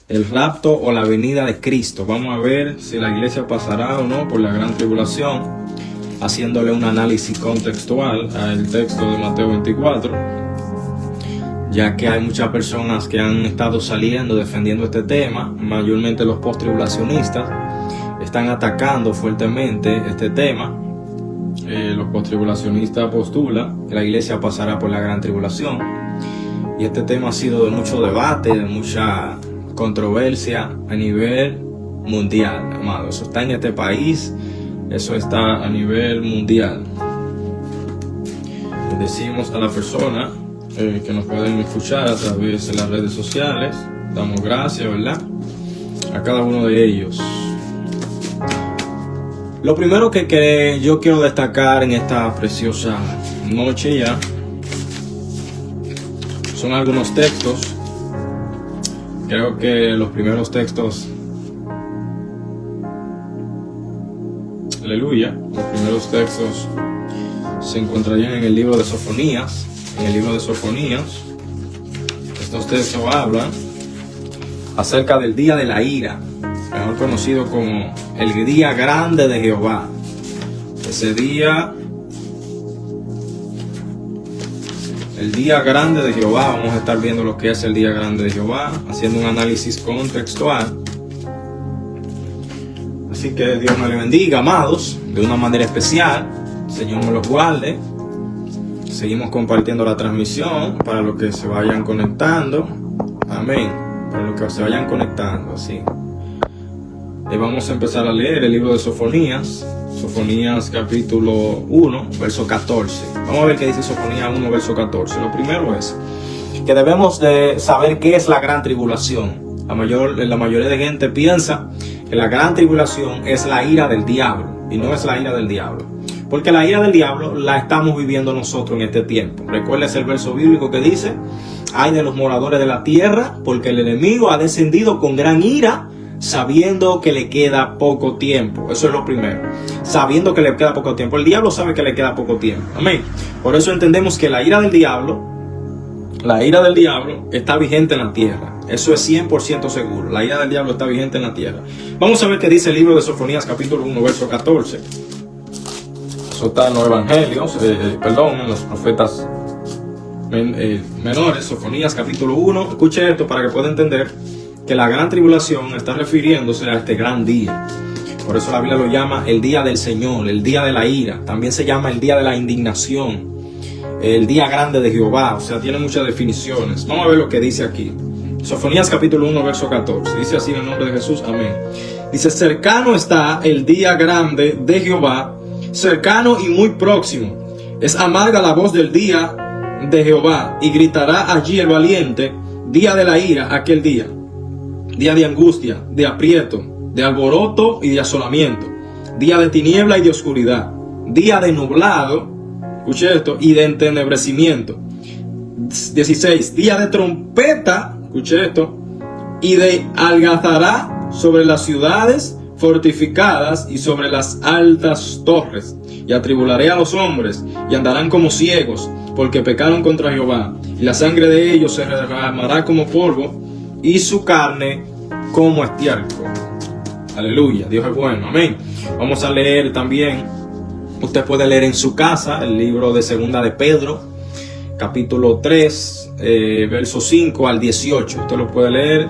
el rapto o la venida de Cristo. Vamos a ver si la iglesia pasará o no por la gran tribulación, haciéndole un análisis contextual al texto de Mateo 24, ya que hay muchas personas que han estado saliendo defendiendo este tema, mayormente los post-tribulacionistas están atacando fuertemente este tema. Los post-tribulacionistas postulan que la iglesia pasará por la gran tribulación, y este tema ha sido de mucho debate, de mucha controversia a nivel mundial, amado. Eso está en este país, eso está a nivel mundial. Le decimos a la persona que nos pueden escuchar a través de las redes sociales, damos gracias, ¿verdad?, a cada uno de ellos. Lo primero que yo quiero destacar en esta preciosa noche ya son algunos textos. Creo que los primeros textos, aleluya, los primeros textos se encontrarían en el libro de Sofonías. En el libro de Sofonías, estos textos hablan acerca del día de la ira, mejor conocido como el día grande de Jehová. Ese día, el día grande de Jehová, vamos a estar viendo lo que es el día grande de Jehová, haciendo un análisis contextual. Así que Dios me le bendiga, amados, de una manera especial. El Señor me los guarde. Seguimos compartiendo la transmisión para los que se vayan conectando. Amén. Para los que se vayan conectando, así. Y vamos a empezar a leer el libro de Sofonías. Sofonías capítulo 1, verso 14. Vamos a ver qué dice Sofonías 1, verso 14. Lo primero es que debemos de saber qué es la gran tribulación. La mayoría de gente piensa que la gran tribulación es la ira del diablo, y no es la ira del diablo. Porque la ira del diablo la estamos viviendo nosotros en este tiempo. Recuerda el verso bíblico que dice: ay de los moradores de la tierra, porque el enemigo ha descendido con gran ira, sabiendo que le queda poco tiempo. Eso es lo primero, sabiendo que le queda poco tiempo. El diablo sabe que le queda poco tiempo. Amén. Por eso entendemos que la ira del diablo está vigente en la tierra. Eso es 100% seguro. La ira del diablo está vigente en la tierra. Vamos a ver qué dice el libro de Sofonías capítulo 1, verso 14. Eso está en los evangelios, en los profetas menores. Sofonías capítulo 1. Escuche esto para que pueda entender que la gran tribulación está refiriéndose a este gran día. Por eso la Biblia lo llama el día del Señor, el día de la ira. También se llama el día de la indignación, el día grande de Jehová. O sea, tiene muchas definiciones. Vamos a ver lo que dice aquí. Sofonías capítulo 1, verso 14. Dice así en el nombre de Jesús. Amén. Dice: cercano está el día grande de Jehová, cercano y muy próximo. Es amarga la voz del día de Jehová, y gritará allí el valiente, día de la ira, aquel día. Día de angustia, de aprieto, de alboroto y de asolamiento. Día de tiniebla y de oscuridad. Día de nublado, escuche esto, y de entenebrecimiento. 16. Día de trompeta, escuche esto, y de algazará sobre las ciudades fortificadas y sobre las altas torres. Y atribularé a los hombres, y andarán como ciegos, porque pecaron contra Jehová. Y la sangre de ellos se derramará como polvo, y su carne como estiércol. Aleluya, Dios es bueno, amén. Vamos a leer también, usted puede leer en su casa el libro de Segunda de Pedro, capítulo 3, verso 5 al 18. Usted lo puede leer.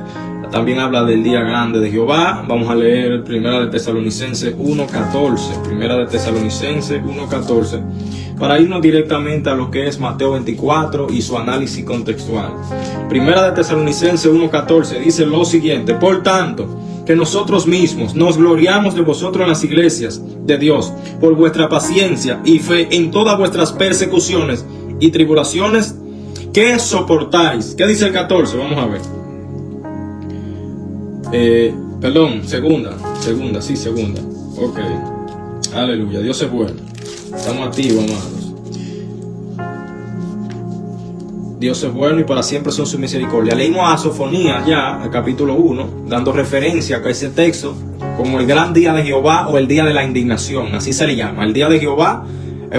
También habla del día grande de Jehová. Vamos a leer Primera de Tesalonicenses 1:14. Primera de Tesalonicenses 1:14. Para irnos directamente a lo que es Mateo 24 y su análisis contextual. Primera de Tesalonicenses 1:14 dice lo siguiente: por tanto, que nosotros mismos nos gloriamos de vosotros en las iglesias de Dios, por vuestra paciencia y fe en todas vuestras persecuciones y tribulaciones que soportáis. ¿Qué dice el 14? Vamos a ver. Segunda. Ok. Aleluya, Dios es bueno. Estamos activos, amados. Dios es bueno y para siempre son su misericordia. Leímos a Sofonías ya, el capítulo 1, dando referencia a ese texto como el gran día de Jehová o el día de la indignación. Así se le llama, el día de Jehová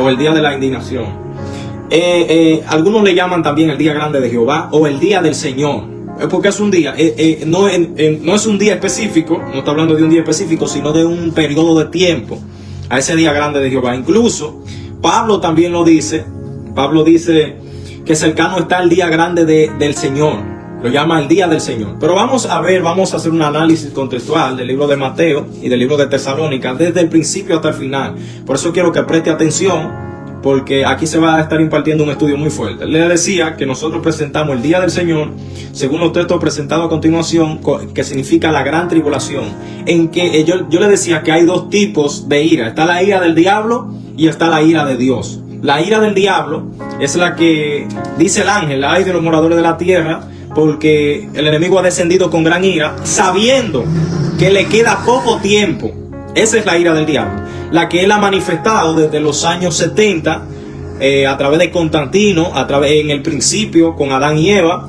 o el día de la indignación. Algunos le llaman también el día grande de Jehová o el día del Señor. porque es un día, no es un día específico, no está hablando de un día específico, sino de un periodo de tiempo, a ese día grande de Jehová. Incluso Pablo también lo dice. Pablo dice que cercano está el día grande del Señor, lo llama el día del Señor. Pero vamos a hacer un análisis contextual del libro de Mateo y del libro de Tesalónica desde el principio hasta el final. Por eso quiero que preste atención, porque aquí se va a estar impartiendo un estudio muy fuerte. Le decía que nosotros presentamos el día del Señor según los textos presentados a continuación, que significa la gran tribulación, en que yo le decía que hay dos tipos de ira. Está la ira del diablo y está la ira de Dios. La ira del diablo es la que dice el ángel: ay de los moradores de la tierra, porque el enemigo ha descendido con gran ira, sabiendo que le queda poco tiempo. Esa es la ira del diablo, la que él ha manifestado desde los años 70, a través de Constantino, en el principio con Adán y Eva.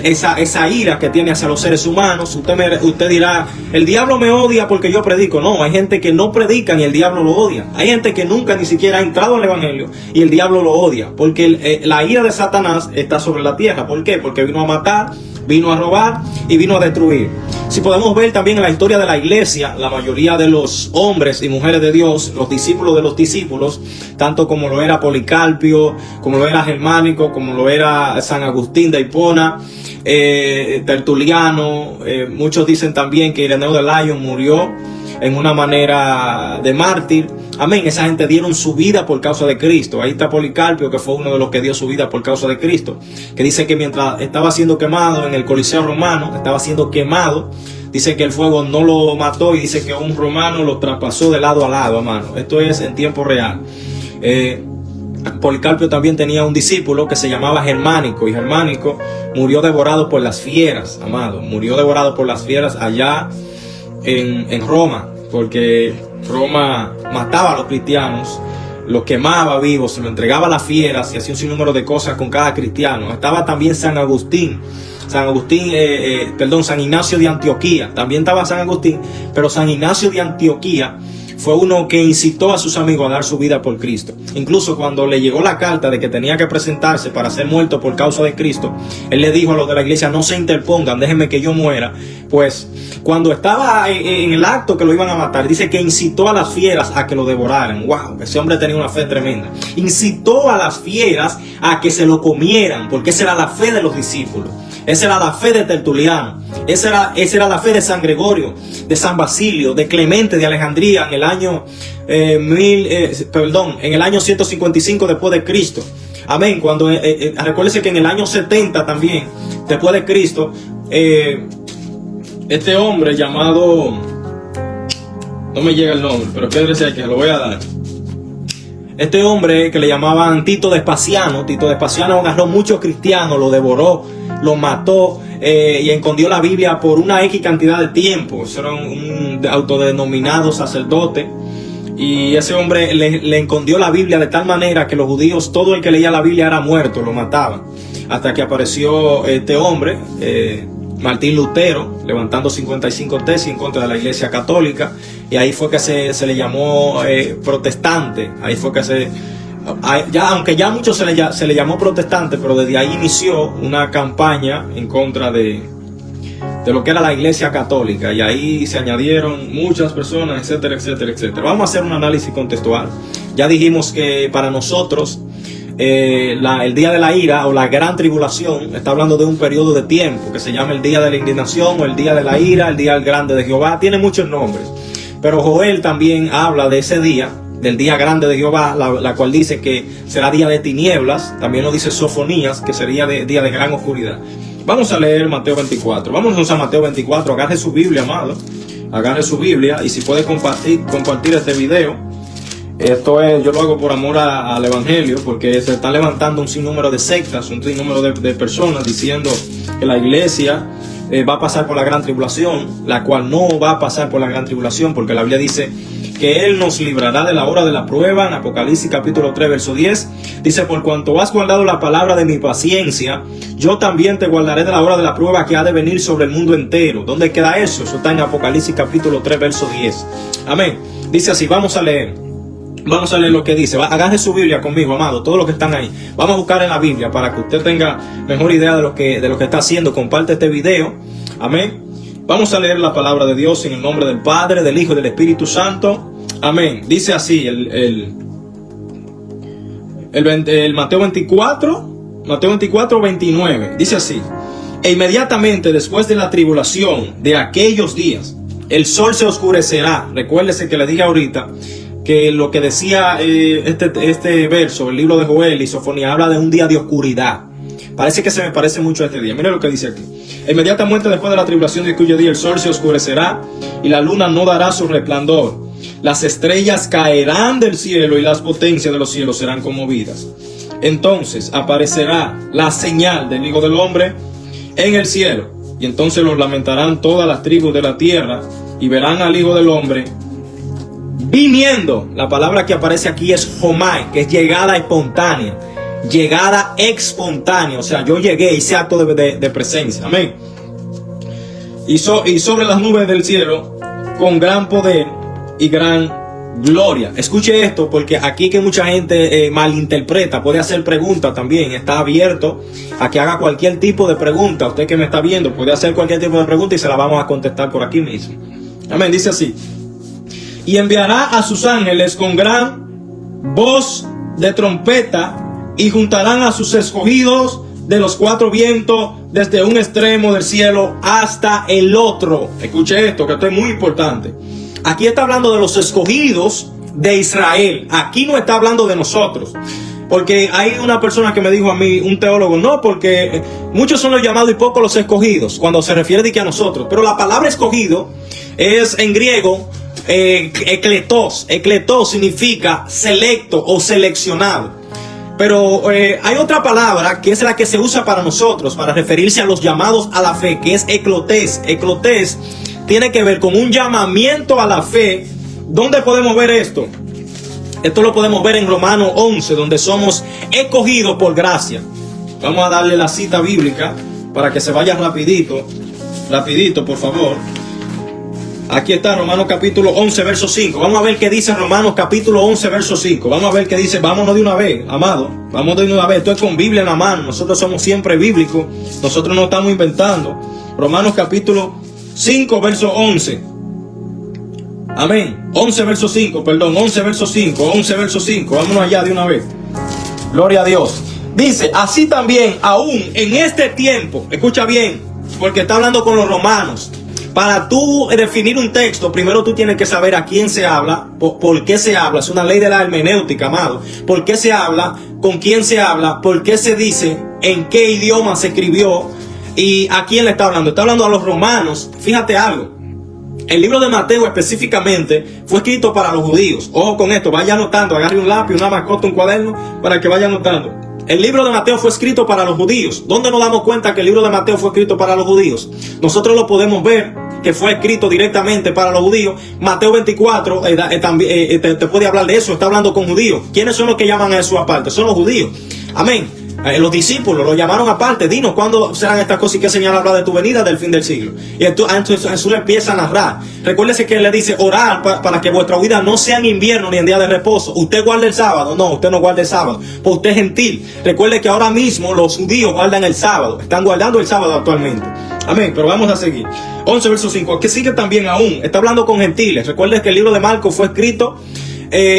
Esa ira que tiene hacia los seres humanos. Usted dirá, el diablo me odia porque yo predico. No, hay gente que no predica y el diablo lo odia. Hay gente que nunca ni siquiera ha entrado al evangelio y el diablo lo odia, porque la ira de Satanás está sobre la tierra. ¿Por qué? Porque vino a matar, vino a robar y vino a destruir. Si podemos ver también en la historia de la iglesia, la mayoría de los hombres y mujeres de Dios, los discípulos de los discípulos, tanto como lo era Policarpio, como lo era Germánico, como lo era San Agustín de Hipona, Tertuliano, muchos dicen también que Ireneo de Lyon murió en una manera de mártir. Amén. Esa gente dieron su vida por causa de Cristo. Ahí está Policarpio, que fue uno de los que dio su vida por causa de Cristo, que dice que mientras estaba siendo quemado en el Coliseo romano, estaba siendo quemado, dice que el fuego no lo mató y dice que un romano lo traspasó de lado a lado, hermano. Esto es en tiempo real. Policarpio también tenía un discípulo que se llamaba Germánico, y Germánico murió devorado por las fieras, amado. Murió devorado por las fieras allá en Roma, porque Roma mataba a los cristianos, los quemaba vivos, se lo entregaba a las fieras y hacía un sinnúmero de cosas con cada cristiano. Estaba también San Ignacio de Antioquía. También estaba San Agustín, pero San Ignacio de Antioquía fue uno que incitó a sus amigos a dar su vida por Cristo. Incluso cuando le llegó la carta de que tenía que presentarse para ser muerto por causa de Cristo, él le dijo a los de la iglesia: no se interpongan, déjenme que yo muera. Pues cuando estaba en el acto que lo iban a matar, dice que incitó a las fieras a que lo devoraran. Wow, ese hombre tenía una fe tremenda. Incitó a las fieras a que se lo comieran, porque esa era la fe de los discípulos. Esa era la fe de Tertuliano. Esa era la fe de San Gregorio, de San Basilio, de Clemente de Alejandría en el año en el año 155 después de Cristo. Amén. Cuando recuérdese que en el año 70 también después de Cristo, este hombre llamado, no me llega el nombre, pero quédese que se lo voy a dar. Este hombre que le llamaban Tito Vespasiano agarró muchos cristianos, lo devoró, lo mató y escondió la Biblia por una X cantidad de tiempo. Eso era un autodenominado sacerdote. Y ese hombre le escondió la Biblia de tal manera que los judíos, todo el que leía la Biblia era muerto, lo mataban. Hasta que apareció este hombre, Martín Lutero, levantando 55 tesis en contra de la Iglesia Católica. Y ahí fue que se le llamó protestante. Ahí fue que aunque ya muchos se le llamó protestante, pero desde ahí inició una campaña en contra de lo que era la Iglesia Católica, y ahí se añadieron muchas personas, etcétera, etcétera, etcétera. Vamos a hacer un análisis contextual. Ya dijimos que para nosotros el día de la ira o la gran tribulación está hablando de un periodo de tiempo que se llama el día de la indignación o el día de la ira, el día grande de Jehová. Tiene muchos nombres, pero Joel también habla de ese día, del día grande de Jehová, la cual dice que será día de tinieblas. También lo dice Sofonías, que sería día de gran oscuridad. Vamos a leer Mateo 24. Vámonos a Mateo 24. Agarre su Biblia, amado. Agarre su Biblia, y si puede compartir este video. Esto es, yo lo hago por amor al evangelio, porque se están levantando un sinnúmero de sectas, un sinnúmero de personas diciendo que la iglesia va a pasar por la gran tribulación, la cual no va a pasar por la gran tribulación, porque la Biblia dice que Él nos librará de la hora de la prueba. En Apocalipsis capítulo 3 verso 10 dice: por cuanto has guardado la palabra de mi paciencia, yo también te guardaré de la hora de la prueba que ha de venir sobre el mundo entero. ¿Dónde queda eso? Eso está en Apocalipsis capítulo 3 verso 10. Amén. Dice así, vamos a leer Vamos a leer lo que dice. Agarre su Biblia conmigo, amado, todos los que están ahí. Vamos a buscar en la Biblia para que usted tenga mejor idea de lo que está haciendo. Comparte este video. Amén. Vamos a leer la palabra de Dios en el nombre del Padre, del Hijo y del Espíritu Santo. Amén. Dice así el Mateo 24, 29. Dice así: e inmediatamente después de la tribulación de aquellos días, el sol se oscurecerá. Recuérdese que le dije ahorita que lo que decía este verso, el libro de Joel y Sofonía, habla de un día de oscuridad. Parece que se me parece mucho a este día. Mire lo que dice aquí: inmediatamente después de la tribulación de aquellos días, el sol se oscurecerá y la luna no dará su resplandor. Las estrellas caerán del cielo y las potencias de los cielos serán conmovidas. Entonces aparecerá la señal del Hijo del Hombre en el cielo, y entonces los lamentarán todas las tribus de la tierra y verán al Hijo del Hombre viniendo. La palabra que aparece aquí es homai, que es llegada espontánea. Llegada espontánea, o sea, yo llegué, hice acto de presencia. Amén. Y sobre las nubes del cielo con gran poder y gran gloria. Escuche esto, porque aquí que mucha gente malinterpreta, puede hacer preguntas también. Está abierto a que haga cualquier tipo de pregunta. Usted que me está viendo puede hacer cualquier tipo de pregunta y se la vamos a contestar por aquí mismo. Amén. Dice así: y enviará a sus ángeles con gran voz de trompeta, y juntarán a sus escogidos de los cuatro vientos, desde un extremo del cielo hasta el otro. Escuche esto, que esto es muy importante. Aquí está hablando de los escogidos de Israel. Aquí no está hablando de nosotros. Porque hay una persona que me dijo a mí, un teólogo, no, porque muchos son los llamados y pocos los escogidos, cuando se refiere de que a nosotros. Pero la palabra escogido es en griego ekletos. Ekletos significa selecto o seleccionado. Pero hay otra palabra que es la que se usa para nosotros, para referirse a los llamados a la fe, que es eclotés. Eclotés tiene que ver con un llamamiento a la fe. ¿Dónde podemos ver esto? Esto lo podemos ver en Romanos 11, donde somos escogidos por gracia. Vamos a darle la cita bíblica para que se vaya rapidito, por favor. Aquí está Romanos capítulo 11, verso 5. Vamos a ver qué dice Romanos capítulo 11, verso 5. Vamos a ver qué dice. Vámonos de una vez, amado. Vamos de una vez. Esto es con Biblia en la mano. Nosotros somos siempre bíblicos. Nosotros no estamos inventando. Romanos capítulo 5, verso 11. Amén. 11, verso 5. Perdón, 11, verso 5. 11, verso 5. Vámonos allá de una vez. Gloria a Dios. Dice, así también, aún en este tiempo. Escucha bien, porque está hablando con los romanos. Para tú definir un texto, primero tú tienes que saber a quién se habla, por qué se habla. Es una ley de la hermenéutica, amado. ¿Por qué se habla? ¿Con quién se habla? ¿Por qué se dice? ¿En qué idioma se escribió? ¿Y a quién le está hablando? Está hablando a los romanos. Fíjate algo. El libro de Mateo específicamente fue escrito para los judíos. Ojo con esto, vaya anotando. Agarre un lápiz, una mascota, un cuaderno para que vaya anotando. El libro de Mateo fue escrito para los judíos. ¿Dónde nos damos cuenta que el libro de Mateo fue escrito para los judíos? Nosotros lo podemos ver que fue escrito directamente para los judíos. Mateo 24 también te puede hablar de eso. Está hablando con judíos. ¿Quiénes son los que llaman a eso aparte? Son los judíos. Amén. Los discípulos lo llamaron aparte. Dinos cuándo serán estas cosas y qué señal habla de tu venida del fin del siglo. Y entonces Jesús le empieza a narrar. Recuérdese que él le dice: orar para que vuestra vida no sea en invierno ni en día de reposo. Usted guarda el sábado. No, usted no guarda el sábado, pues usted es gentil. Recuerde que ahora mismo los judíos guardan el sábado. Están guardando el sábado actualmente. Amén. Pero vamos a seguir. 11 verso 5. Que sigue también aún. Está hablando con gentiles. Recuerde que el libro de Marcos fue escrito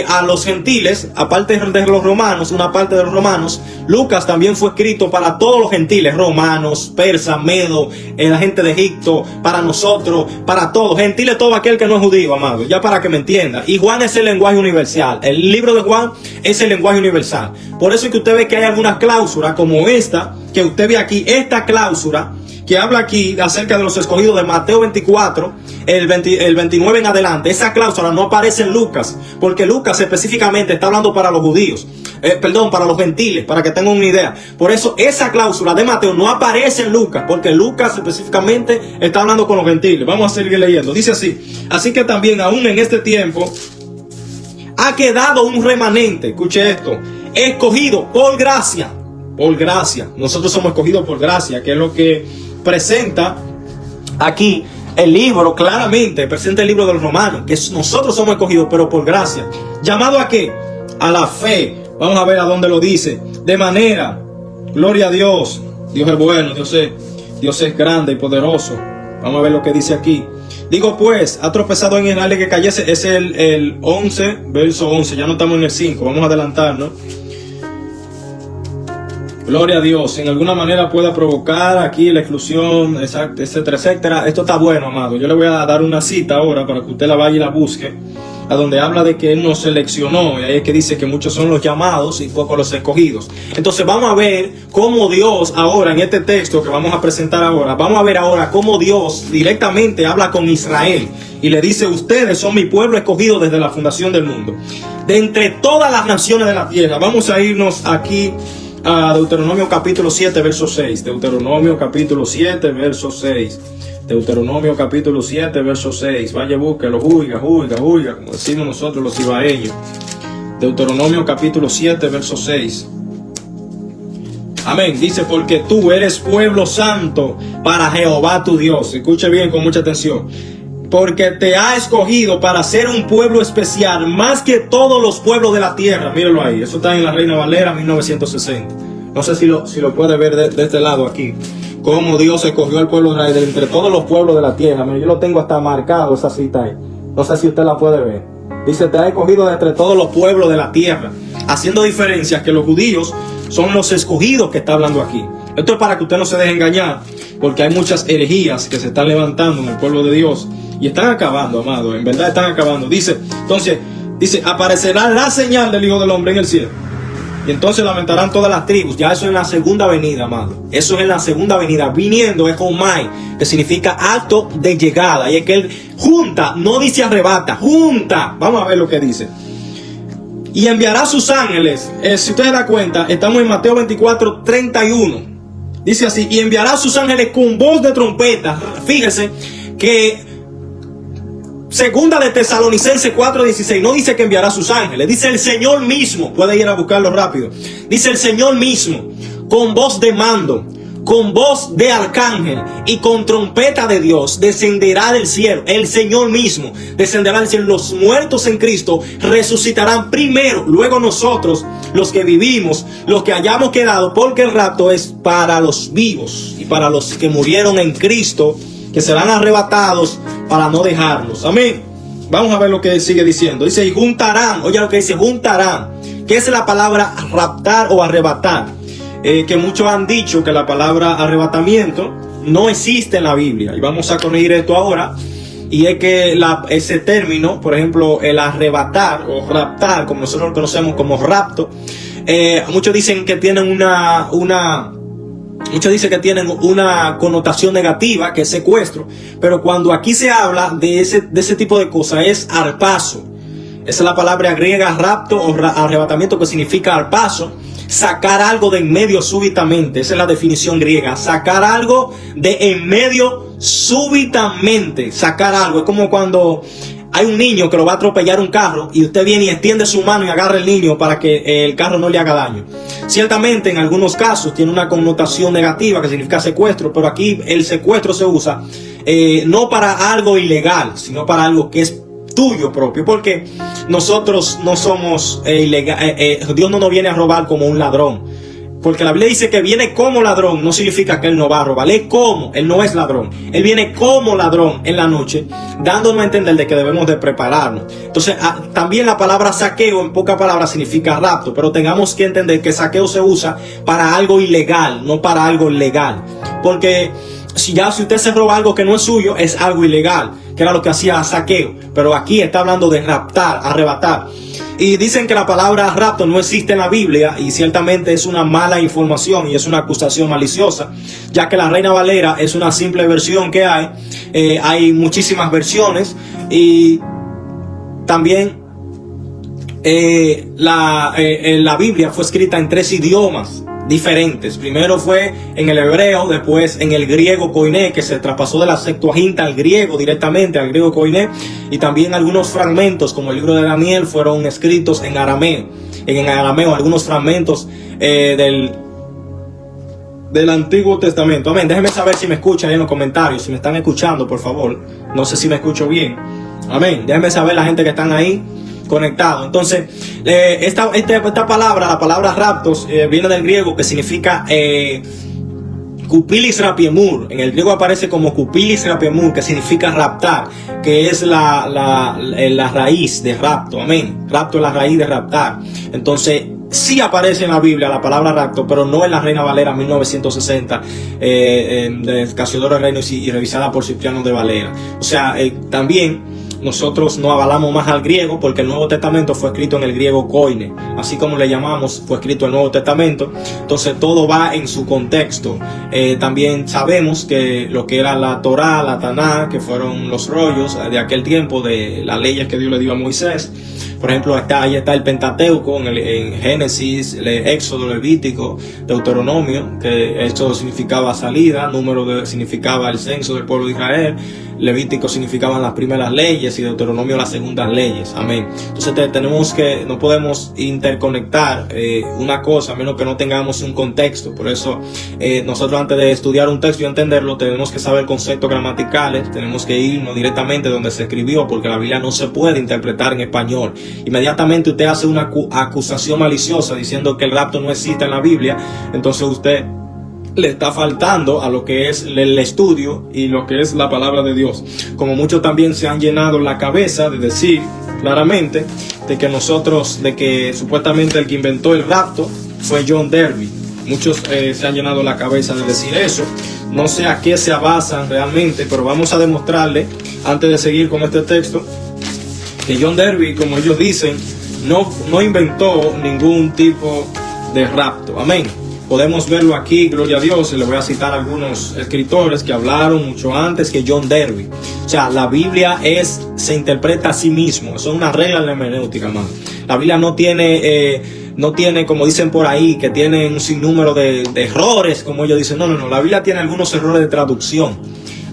a los gentiles, aparte de los romanos, una parte de los romanos. Lucas también fue escrito para todos los gentiles, romanos, persas, medos, la gente de Egipto, para nosotros, para todos, gentiles, todo aquel que no es judío, amado, ya para que me entienda. Y Juan es el lenguaje universal, el libro de Juan es el lenguaje universal. Por eso es que usted ve que hay algunas cláusulas como esta, que usted ve aquí, esta cláusula que habla aquí acerca de los escogidos de Mateo 24, el 29 en adelante. Esa cláusula no aparece en Lucas, porque Lucas específicamente está hablando para los judíos, para los gentiles, para que tengan una idea. Por eso esa cláusula de Mateo no aparece en Lucas, porque Lucas específicamente está hablando con los gentiles. Vamos a seguir leyendo. Dice así: así que también aún en este tiempo ha quedado un remanente, escuche esto, escogido por gracia. Por gracia. Nosotros somos escogidos por gracia, que es lo que presenta aquí el libro, claramente presenta el libro de los romanos, que nosotros somos escogidos pero por gracia. ¿Llamado a qué? A la fe. Vamos a ver a dónde lo dice. De manera, gloria a Dios. Dios es bueno, Dios es grande y poderoso. Vamos a ver lo que dice aquí. Digo pues, ha tropezado en Israel que cayese. Es el 11, verso 11. Ya no estamos en el 5. Vamos a adelantarnos. Gloria a Dios. En alguna manera pueda provocar aquí la exclusión, etcétera, etcétera. Esto está bueno, amado. Yo le voy a dar una cita ahora para que usted la vaya y la busque, a donde habla de que Él nos seleccionó. Y ahí es que dice que muchos son los llamados y pocos los escogidos. Entonces vamos a ver cómo Dios ahora, en este texto que vamos a presentar ahora, vamos a ver ahora cómo Dios directamente habla con Israel. Y le dice, ustedes son mi pueblo escogido desde la fundación del mundo. De entre todas las naciones de la tierra. Vamos a irnos aquí a Deuteronomio capítulo 7, verso 6. Deuteronomio capítulo 7, verso 6. Deuteronomio capítulo 7, verso 6. Vaya, búsquelo, juiga, como decimos nosotros los ibaeños. Deuteronomio capítulo 7, verso 6. Amén. Dice, porque tú eres pueblo santo para Jehová tu Dios. Escuche bien con mucha atención. Porque te ha escogido para ser un pueblo especial, más que todos los pueblos de la tierra. Míralo ahí. Eso está en la Reina Valera 1960. No sé si lo puede ver de este lado aquí. Cómo Dios escogió al pueblo de Israel entre todos los pueblos de la tierra. Mira, yo lo tengo hasta marcado, esa cita ahí. No sé si usted la puede ver. Dice, te ha escogido de entre todos los pueblos de la tierra. Haciendo diferencias que los judíos son los escogidos que está hablando aquí. Esto es para que usted no se deje engañar, porque hay muchas herejías que se están levantando en el pueblo de Dios. Y están acabando, amado. En verdad están acabando. Dice, aparecerá la señal del Hijo del Hombre en el cielo. Y entonces lamentarán todas las tribus. Ya eso es en la segunda venida, amado. Eso es en la segunda venida. Viniendo es homai, que significa acto de llegada. Y es que él junta, no dice arrebata, junta. Vamos a ver lo que dice. Y enviará sus ángeles. Si usted se da cuenta, estamos en Mateo 24, 31. Dice así, y enviará sus ángeles con voz de trompeta. Fíjese que segunda de Tesalonicenses 4:16 no dice que enviará sus ángeles, dice el Señor mismo. Puede ir a buscarlo rápido. Dice el Señor mismo, con voz de mando, con voz de arcángel y con trompeta de Dios, descenderá del cielo. El Señor mismo descenderá del cielo. Los muertos en Cristo resucitarán primero, luego nosotros, los que vivimos, los que hayamos quedado, porque el rapto es para los vivos y para los que murieron en Cristo, que serán arrebatados para no dejarnos. Amén. Vamos a ver lo que sigue diciendo. Dice, y juntarán. Oye lo que dice, juntarán. ¿Qué es la palabra raptar o arrebatar? Que muchos han dicho que la palabra arrebatamiento no existe en la Biblia. Y vamos a corregir esto ahora. Y es que ese término, por ejemplo, el arrebatar o raptar, como nosotros lo conocemos como rapto, muchos dicen que tienen Muchos dicen que tienen una connotación negativa, que es secuestro, pero cuando aquí se habla de ese tipo de cosas, es arpazo. Esa es la palabra griega rapto o arrebatamiento, que significa arpazo, sacar algo de en medio súbitamente. Esa es la definición griega, sacar algo de en medio súbitamente. Sacar algo, es como cuando hay un niño que lo va a atropellar un carro y usted viene y extiende su mano y agarra el niño para que el carro no le haga daño. Ciertamente en algunos casos tiene una connotación negativa, que significa secuestro, pero aquí el secuestro se usa no para algo ilegal, sino para algo que es tuyo propio, porque nosotros no somos Dios no nos viene a robar como un ladrón. Porque la Biblia dice que viene como ladrón, no significa que él no va a robar. Él no es ladrón. Él viene como ladrón en la noche, dándonos a entender de que debemos de prepararnos. Entonces, también la palabra saqueo, en pocas palabras, significa rapto. Pero tengamos que entender que saqueo se usa para algo ilegal, no para algo legal. Porque si usted se roba algo que no es suyo, es algo ilegal, que era lo que hacía saqueo. Pero aquí está hablando de raptar, arrebatar. Y dicen que la palabra rapto no existe en la Biblia, y ciertamente es una mala información y es una acusación maliciosa, ya que la Reina Valera es una simple versión que hay. Hay muchísimas versiones, y también la Biblia fue escrita en 3 idiomas diferentes. Primero fue en el hebreo, después en el griego koiné, que se traspasó de la Septuaginta al griego directamente, al griego koiné, y también algunos fragmentos, como el libro de Daniel, fueron escritos en arameo. En arameo, algunos fragmentos del Antiguo Testamento. Amén. Déjenme saber si me escuchan en los comentarios, si me están escuchando, por favor. No sé si me escucho bien. Amén. Déjenme saber la gente que están ahí. conectado. Entonces, esta palabra, la palabra raptos, viene del griego, que significa Kupilis rapiemur. En el griego aparece como Kupilis rapiemur, que significa raptar, que es la raíz de rapto. Amén. Rapto es la raíz de raptar. Entonces, sí aparece en la Biblia la palabra rapto, pero no en la Reina Valera 1960, de Casiodoro Reino y revisada por Cipriano de Valera. O sea, también nosotros no avalamos más al griego, porque el Nuevo Testamento fue escrito en el griego koine, así como le llamamos, fue escrito el Nuevo Testamento. Entonces todo va en su contexto. También sabemos que lo que era la Torá, la Taná, que fueron los rollos de aquel tiempo, de las leyes que Dios le dio a Moisés. Por ejemplo, ahí está el Pentateuco en Génesis, Éxodo, Levítico, Deuteronomio, que esto significaba salida, Número significaba el censo del pueblo de Israel, Levítico significaban las primeras leyes y Deuteronomio las segundas leyes. Amén. Entonces no podemos interconectar una cosa a menos que no tengamos un contexto. Por eso nosotros, antes de estudiar un texto y entenderlo, tenemos que saber conceptos gramaticales, tenemos que irnos directamente donde se escribió, porque la Biblia no se puede interpretar en español. Inmediatamente usted hace una acusación maliciosa diciendo que el rapto no existe en la Biblia, entonces usted le está faltando a lo que es el estudio y lo que es la palabra de Dios. Como muchos también se han llenado la cabeza de decir claramente de que supuestamente el que inventó el rapto fue John Derby. Muchos se han llenado la cabeza de decir eso. No sé a qué se basan realmente, pero vamos a demostrarle, antes de seguir con este texto, que John Derby, como ellos dicen, no inventó ningún tipo de rapto. Amén. Podemos verlo aquí, gloria a Dios. Le voy a citar algunos escritores que hablaron mucho antes que John Derby. O sea, la Biblia se interpreta a sí mismo. Eso es una regla en la hermenéutica, hermano. La Biblia no tiene, como dicen por ahí, que tiene un sinnúmero de errores, como ellos dicen. No. La Biblia tiene algunos errores de traducción,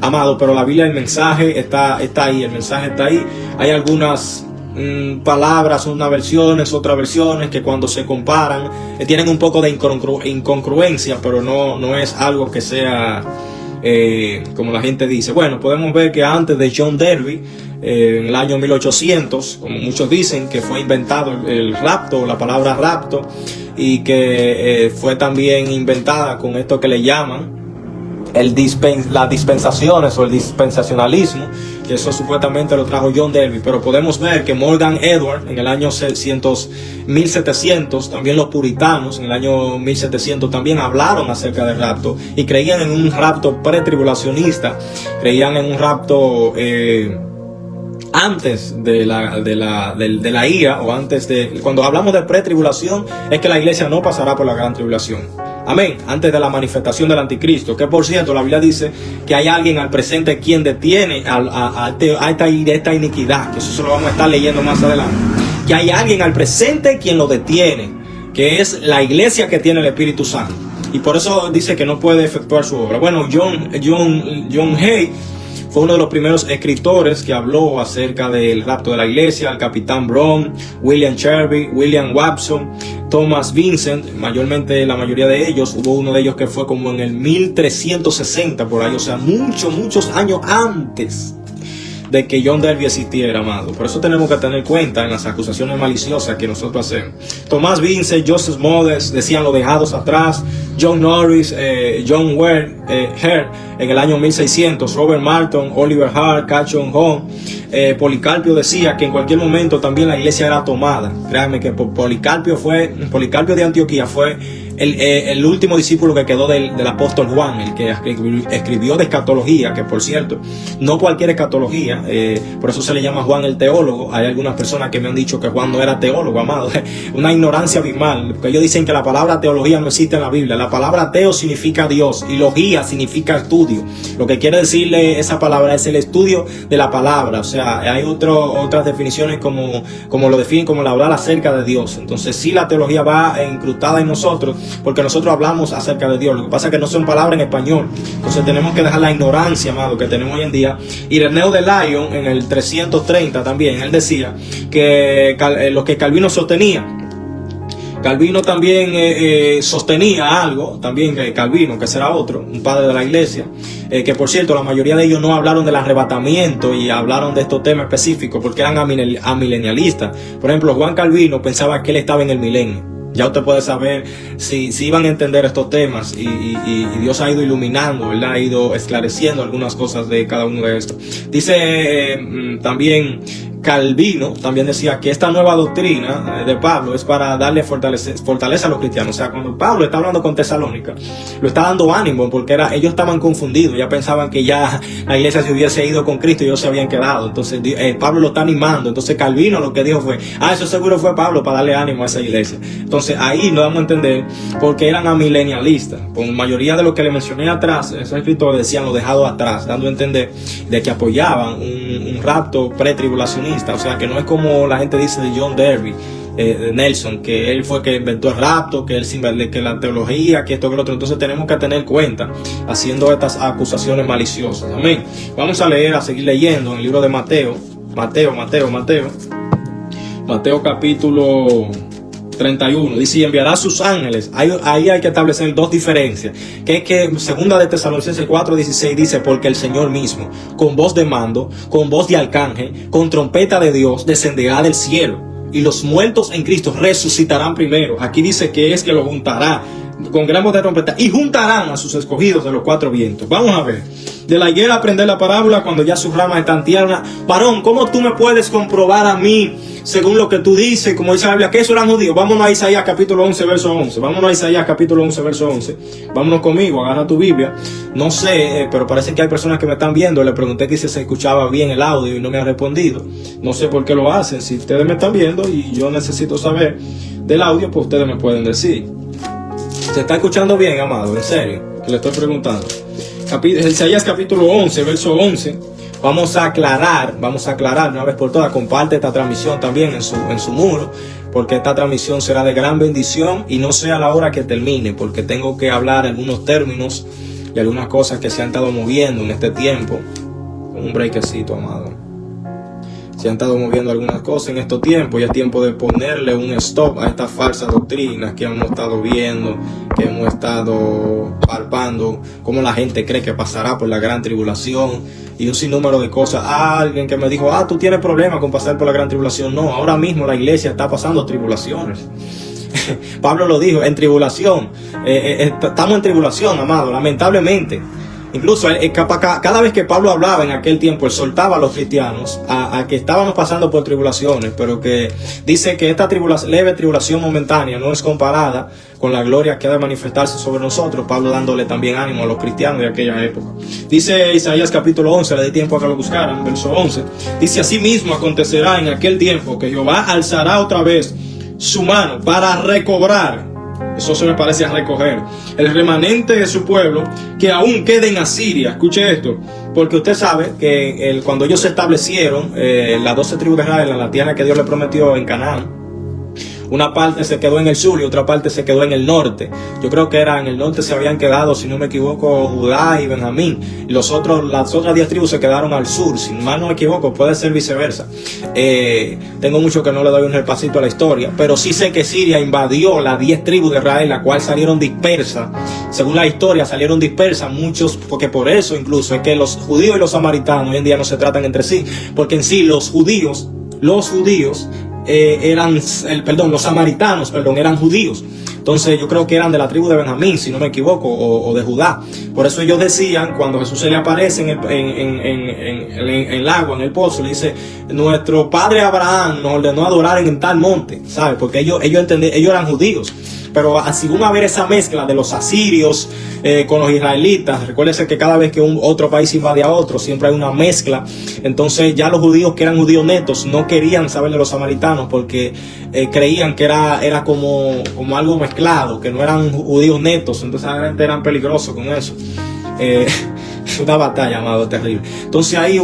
amado, pero la Biblia, el mensaje está ahí. El mensaje está ahí. Hay algunas palabras, unas versiones, otras versiones que cuando se comparan tienen un poco de incongruencia, pero no es algo que sea como la gente dice. Bueno, podemos ver que antes de John Derby, en el año 1800, como muchos dicen, que fue inventado el rapto, la palabra rapto, y que fue también inventada con esto que le llaman las dispensaciones o el dispensacionalismo, que eso supuestamente lo trajo John Derby. Pero podemos ver que Morgan Edwards en el año 1700, también los puritanos en el año 1700 también hablaron acerca del rapto y creían en un rapto pretribulacionista, creían en un rapto antes de la ira, o antes de, cuando hablamos de pretribulación, es que la iglesia no pasará por la gran tribulación. Amén. Antes de la manifestación del anticristo. Que por cierto, la Biblia dice que hay alguien al presente quien detiene a esta iniquidad. Que eso se lo vamos a estar leyendo más adelante. Que hay alguien al presente quien lo detiene, que es la iglesia que tiene el Espíritu Santo. Y por eso dice que no puede efectuar su obra. Bueno, John Hay fue uno de los primeros escritores que habló acerca del rapto de la iglesia. El capitán Brown, William Sherby, William Watson, Thomas Vincent, mayormente la mayoría de ellos. Hubo uno de ellos que fue como en el 1360 por ahí, o sea, muchos años antes de que John Derby existiera, amado. Por eso tenemos que tener cuenta en las acusaciones maliciosas que nosotros hacemos. Thomas Vincent, Joseph Modest decían los dejados atrás. John Norris, John Hare en el año 1600, Robert Martin, Oliver Hart, Cachon Hong, Policarpio decía que en cualquier momento también la iglesia era tomada. Créanme que Policarpio de Antioquía fue el último discípulo que quedó del apóstol Juan, el que escribió de escatología, que por cierto, no cualquier escatología, por eso se le llama Juan el teólogo. Hay algunas personas que me han dicho que Juan no era teólogo, amado. Una ignorancia abismal, porque ellos dicen que la palabra teología no existe en la Biblia. La palabra teo significa Dios y logía significa estudio. Lo que quiere decirle esa palabra es el estudio de la palabra. O sea, hay otras definiciones como lo definen, como el hablar acerca de Dios. Entonces sí, la teología va incrustada en nosotros, porque nosotros hablamos acerca de Dios. Lo que pasa es que no son palabras en español. Entonces tenemos que dejar la ignorancia, amado, que tenemos hoy en día. Ireneo de Lyon, en el 330 también, él decía que lo que Calvino sostenía, Calvino también sostenía algo, también Calvino, que será otro, un padre de la iglesia, que por cierto la mayoría de ellos no hablaron del arrebatamiento y hablaron de estos temas específicos porque eran amilenialistas. Por ejemplo, Juan Calvino pensaba que él estaba en el milenio. Ya usted puede saber si iban a entender estos temas y Dios ha ido iluminando, ¿verdad? Ha ido esclareciendo algunas cosas de cada uno de estos. Dice también Calvino, también decía que esta nueva doctrina de Pablo es para darle fortaleza a los cristianos. O sea, cuando Pablo está hablando con Tesalónica, lo está dando ánimo porque ellos estaban confundidos, ya pensaban que ya la iglesia se hubiese ido con Cristo y ellos se habían quedado. Entonces Pablo lo está animando. Entonces Calvino lo que dijo fue, eso seguro fue Pablo para darle ánimo a esa iglesia. Entonces ahí lo vamos a entender porque eran amilenialistas. Con mayoría de lo que le mencioné atrás, esos escritores decían lo dejado atrás, dando a entender de que apoyaban un rapto pretribulacionista. O sea, que no es como la gente dice de John Darby, de Nelson, que él fue que inventó el rapto, que la teología, que esto, que lo otro. Entonces tenemos que tener cuenta haciendo estas acusaciones maliciosas. Amén. Vamos a leer, a seguir leyendo en el libro de Mateo capítulo 31, dice, y enviará sus ángeles. Ahí hay que establecer dos diferencias, que es que segunda de Tesalonicenses 4:16 dice, porque el Señor mismo, con voz de mando, con voz de arcángel, con trompeta de Dios, descenderá del cielo, y los muertos en Cristo resucitarán primero. Aquí dice que es que lo juntará con gran voz de trompeta, y juntarán a sus escogidos de los cuatro vientos. Vamos a ver. De la higuera aprender la parábola cuando ya sus ramas están tiernas. Varón, ¿cómo tú me puedes comprobar a mí, según lo que tú dices, como dice la Biblia, que eso eran judíos? Vámonos a Isaías capítulo 11, verso 11. Vámonos a Isaías capítulo 11, verso 11. Vámonos conmigo, agarra tu Biblia. No sé, pero parece que hay personas que me están viendo. Le pregunté que si se escuchaba bien el audio y no me ha respondido. No sé por qué lo hacen. Si ustedes me están viendo y yo necesito saber del audio, pues ustedes me pueden decir. ¿Se está escuchando bien, amado? En serio, que le estoy preguntando. Isaías capítulo 11, verso 11. Vamos a aclarar una vez por todas. Comparte esta transmisión también en su muro, porque esta transmisión será de gran bendición y no sea la hora que termine, porque tengo que hablar algunos términos y algunas cosas que se han estado moviendo en este tiempo. Un breakcito, amado. Se han estado moviendo algunas cosas en estos tiempos y es tiempo de ponerle un stop a estas falsas doctrinas que hemos estado viendo, que hemos estado palpando, cómo la gente cree que pasará por la gran tribulación y un sinnúmero de cosas. Alguien que me dijo, tú tienes problemas con pasar por la gran tribulación. No, ahora mismo la iglesia está pasando tribulaciones. Pablo lo dijo, en tribulación. Estamos en tribulación, amado, lamentablemente. Incluso cada vez que Pablo hablaba en aquel tiempo, él soltaba a los cristianos a que estábamos pasando por tribulaciones, pero que dice que esta leve tribulación momentánea no es comparada con la gloria que ha de manifestarse sobre nosotros. Pablo dándole también ánimo a los cristianos de aquella época. Dice Isaías capítulo 11, le di tiempo a que lo buscaran, verso 11. Dice, así mismo acontecerá en aquel tiempo que Jehová alzará otra vez su mano para recobrar. Eso se me parece a recoger el remanente de su pueblo que aún queda en Asiria. Escuche esto, porque usted sabe que cuando ellos se establecieron, las 12 tribus de Israel, en la tierra que Dios le prometió en Canaán, una parte se quedó en el sur y otra parte se quedó en el norte. Yo creo que en el norte se habían quedado, si no me equivoco, Judá y Benjamín. Y las otras 10 tribus se quedaron al sur. Si mal no me equivoco, puede ser viceversa. Tengo mucho que no le doy un repasito a la historia, pero sí sé que Siria invadió las 10 tribus de Israel, las cuales salieron dispersas. Según la historia, salieron dispersas muchos, porque por eso incluso es que los judíos y los samaritanos hoy en día no se tratan entre sí, porque en sí los samaritanos eran judíos. Entonces yo creo que eran de la tribu de Benjamín, si no me equivoco, o de Judá. Por eso ellos decían, cuando Jesús se le aparece en el agua, en el pozo, le dice, nuestro padre Abraham nos ordenó adorar en tal monte, ¿sabes? Porque ellos eran judíos. Pero según haber esa mezcla de los asirios con los israelitas, recuérdense que cada vez que otro país invade a otro, siempre hay una mezcla. Entonces ya los judíos que eran judíos netos no querían saber de los samaritanos porque creían que era como algo mezclado, que no eran judíos netos. Entonces eran peligrosos con eso. Una batalla, amado, terrible. Entonces ahí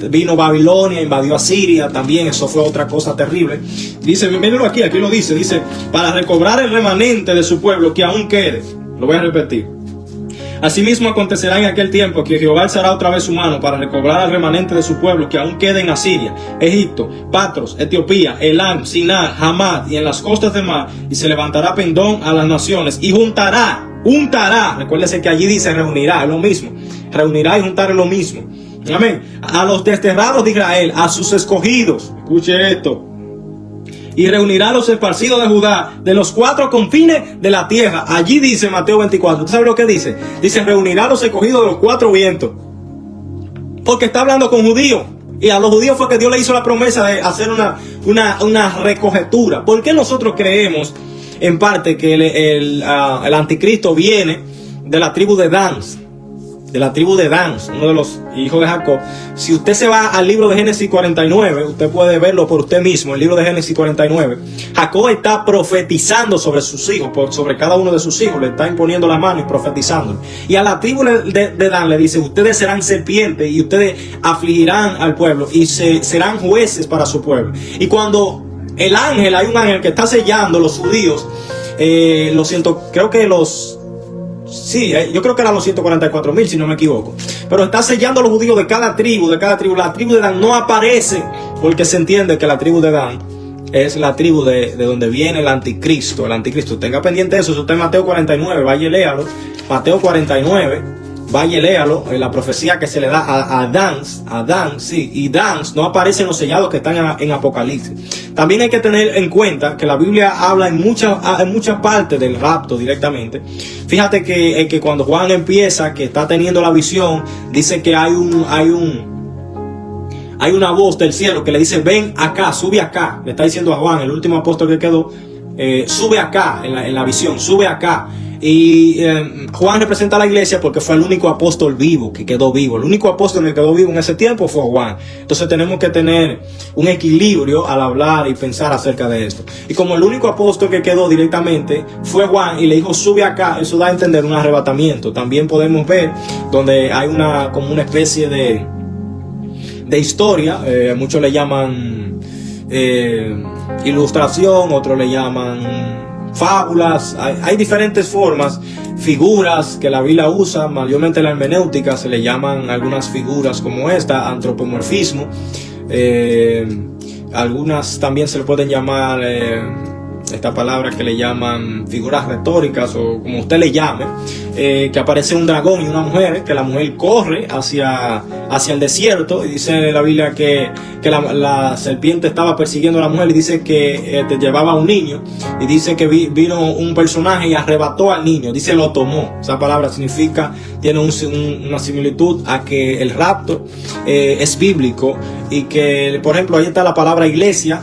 vino Babilonia, invadió a Siria también. Eso fue otra cosa terrible. Dice, mírenlo aquí lo dice, para recobrar el remanente de su pueblo que aún quede. Lo voy a repetir. Asimismo acontecerá en aquel tiempo que Jehová alzará otra vez su mano para recobrar al remanente de su pueblo que aún queda en Asiria, Egipto, Patros, Etiopía, Elam, Sinar, Hamad y en las costas del mar, y se levantará pendón a las naciones y juntará, recuérdese que allí dice reunirá, es lo mismo, reunirá y juntar es lo mismo, amén, a los desterrados de Israel, a sus escogidos, escuche esto, y reunirá a los esparcidos de Judá de los 4 confines de la tierra. Allí dice Mateo 24. ¿Usted sabe lo que dice? Dice reunirá a los escogidos de los 4 vientos. Porque está hablando con judíos. Y a los judíos fue que Dios le hizo la promesa de hacer una recogetura. ¿Por qué nosotros creemos en parte que el anticristo viene de la tribu de Dan? De la tribu de Dan, uno de los hijos de Jacob. Si usted se va al libro de Génesis 49, usted puede verlo por usted mismo, el libro de Génesis 49. Jacob está profetizando sobre sus hijos, sobre cada uno de sus hijos, le está imponiendo la mano y profetizando. Y a la tribu de Dan le dice, ustedes serán serpientes y ustedes afligirán al pueblo y serán jueces para su pueblo. Y cuando hay un ángel que está sellando los judíos, creo que yo creo que eran los 144,000 si no me equivoco, pero está sellando a los judíos de cada tribu. La tribu de Dan no aparece porque se entiende que la tribu de Dan es la tribu de donde viene el anticristo. Tenga pendiente eso. Eso está en Mateo 49, vaya y léalo. Mateo 49, vaya y léalo, la profecía que se le da a Dan, y Dan no aparece en los sellados que están en Apocalipsis. También hay que tener en cuenta que la Biblia habla en muchas partes del rapto directamente. Fíjate que cuando Juan empieza, que está teniendo la visión, dice que hay una voz del cielo que le dice, ven acá, sube acá. Le está diciendo a Juan, el último apóstol que quedó, sube acá en la visión, sube acá. Y Juan representa a la iglesia porque fue el único apóstol vivo que quedó vivo. El único apóstol que quedó vivo en ese tiempo fue Juan. Entonces tenemos que tener un equilibrio al hablar y pensar acerca de esto. Y como el único apóstol que quedó directamente fue Juan y le dijo sube acá, eso da a entender un arrebatamiento. También podemos ver donde hay como una especie de historia. Muchos le llaman ilustración, otros le llaman fábulas. Hay diferentes formas, figuras que la Biblia usa, mayormente la hermenéutica se le llaman algunas figuras como esta, antropomorfismo. Algunas también se le pueden llamar esta palabra que le llaman figuras retóricas o como usted le llame, que aparece un dragón y una mujer, que la mujer corre hacia el desierto y dice la Biblia que la serpiente estaba persiguiendo a la mujer y dice que te llevaba a un niño y dice que vino un personaje y arrebató al niño, dice lo tomó. Esa palabra tiene una similitud a que el rapto es bíblico y que, por ejemplo, ahí está la palabra iglesia,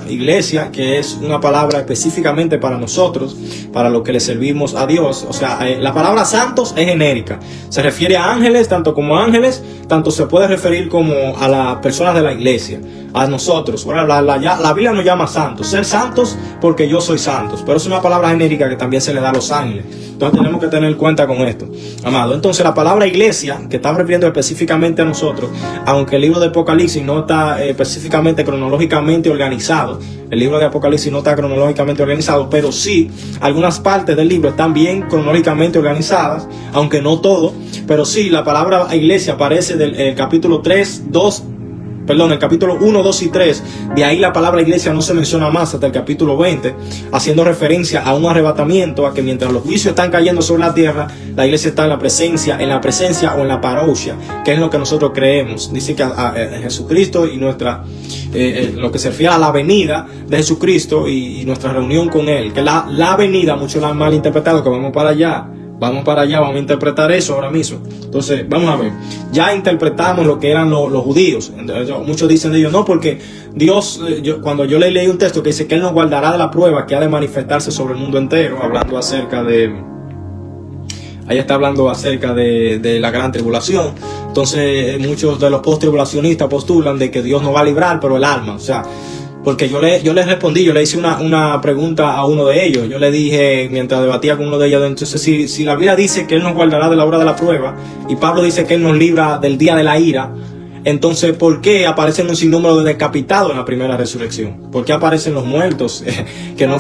que es una palabra específicamente para nosotros, para los que le servimos a Dios. O sea, la palabra santos es genérica, se refiere a ángeles, tanto se puede referir como a las personas de la iglesia, a nosotros. Bueno, la Biblia nos llama santos, ser santos porque yo soy santos, pero es una palabra genérica que también se le da a los ángeles. Entonces tenemos que tener cuenta con esto, amado. Entonces la palabra iglesia, que está refiriendo específicamente a nosotros, aunque el libro de Apocalipsis no está específicamente cronológicamente organizado, el libro de Apocalipsis no está cronológicamente organizado, pero sí algunas partes del libro están bien cronológicamente organizadas, aunque no todo, pero sí la palabra iglesia aparece del capítulo 1, 2 y 3, de ahí la palabra iglesia no se menciona más hasta el capítulo 20, haciendo referencia a un arrebatamiento, a que mientras los juicios están cayendo sobre la tierra, la iglesia está en la presencia o en la parousia, que es lo que nosotros creemos. Dice que a Jesucristo y lo que se refiere a la venida de Jesucristo y nuestra reunión con Él, que la venida, muchos la han malinterpretado, que vamos para allá, vamos a interpretar eso ahora mismo. Entonces, vamos a ver, ya interpretamos lo que eran los judíos. Entonces, muchos dicen de ellos, no, porque Dios, cuando yo leí un texto que dice que Él nos guardará de la prueba que ha de manifestarse sobre el mundo entero, ahí está hablando acerca de la gran tribulación. Entonces, muchos de los post-tribulacionistas postulan de que Dios nos va a librar, pero el alma, o sea, porque yo les respondí, yo le hice una pregunta a uno de ellos. Yo le dije, mientras debatía con uno de ellos, entonces si la Biblia dice que Él nos guardará de la hora de la prueba, y Pablo dice que Él nos libra del día de la ira, Entonces, ¿por qué aparecen un sinnúmero de decapitados en la primera resurrección? ¿Por qué aparecen los muertos que no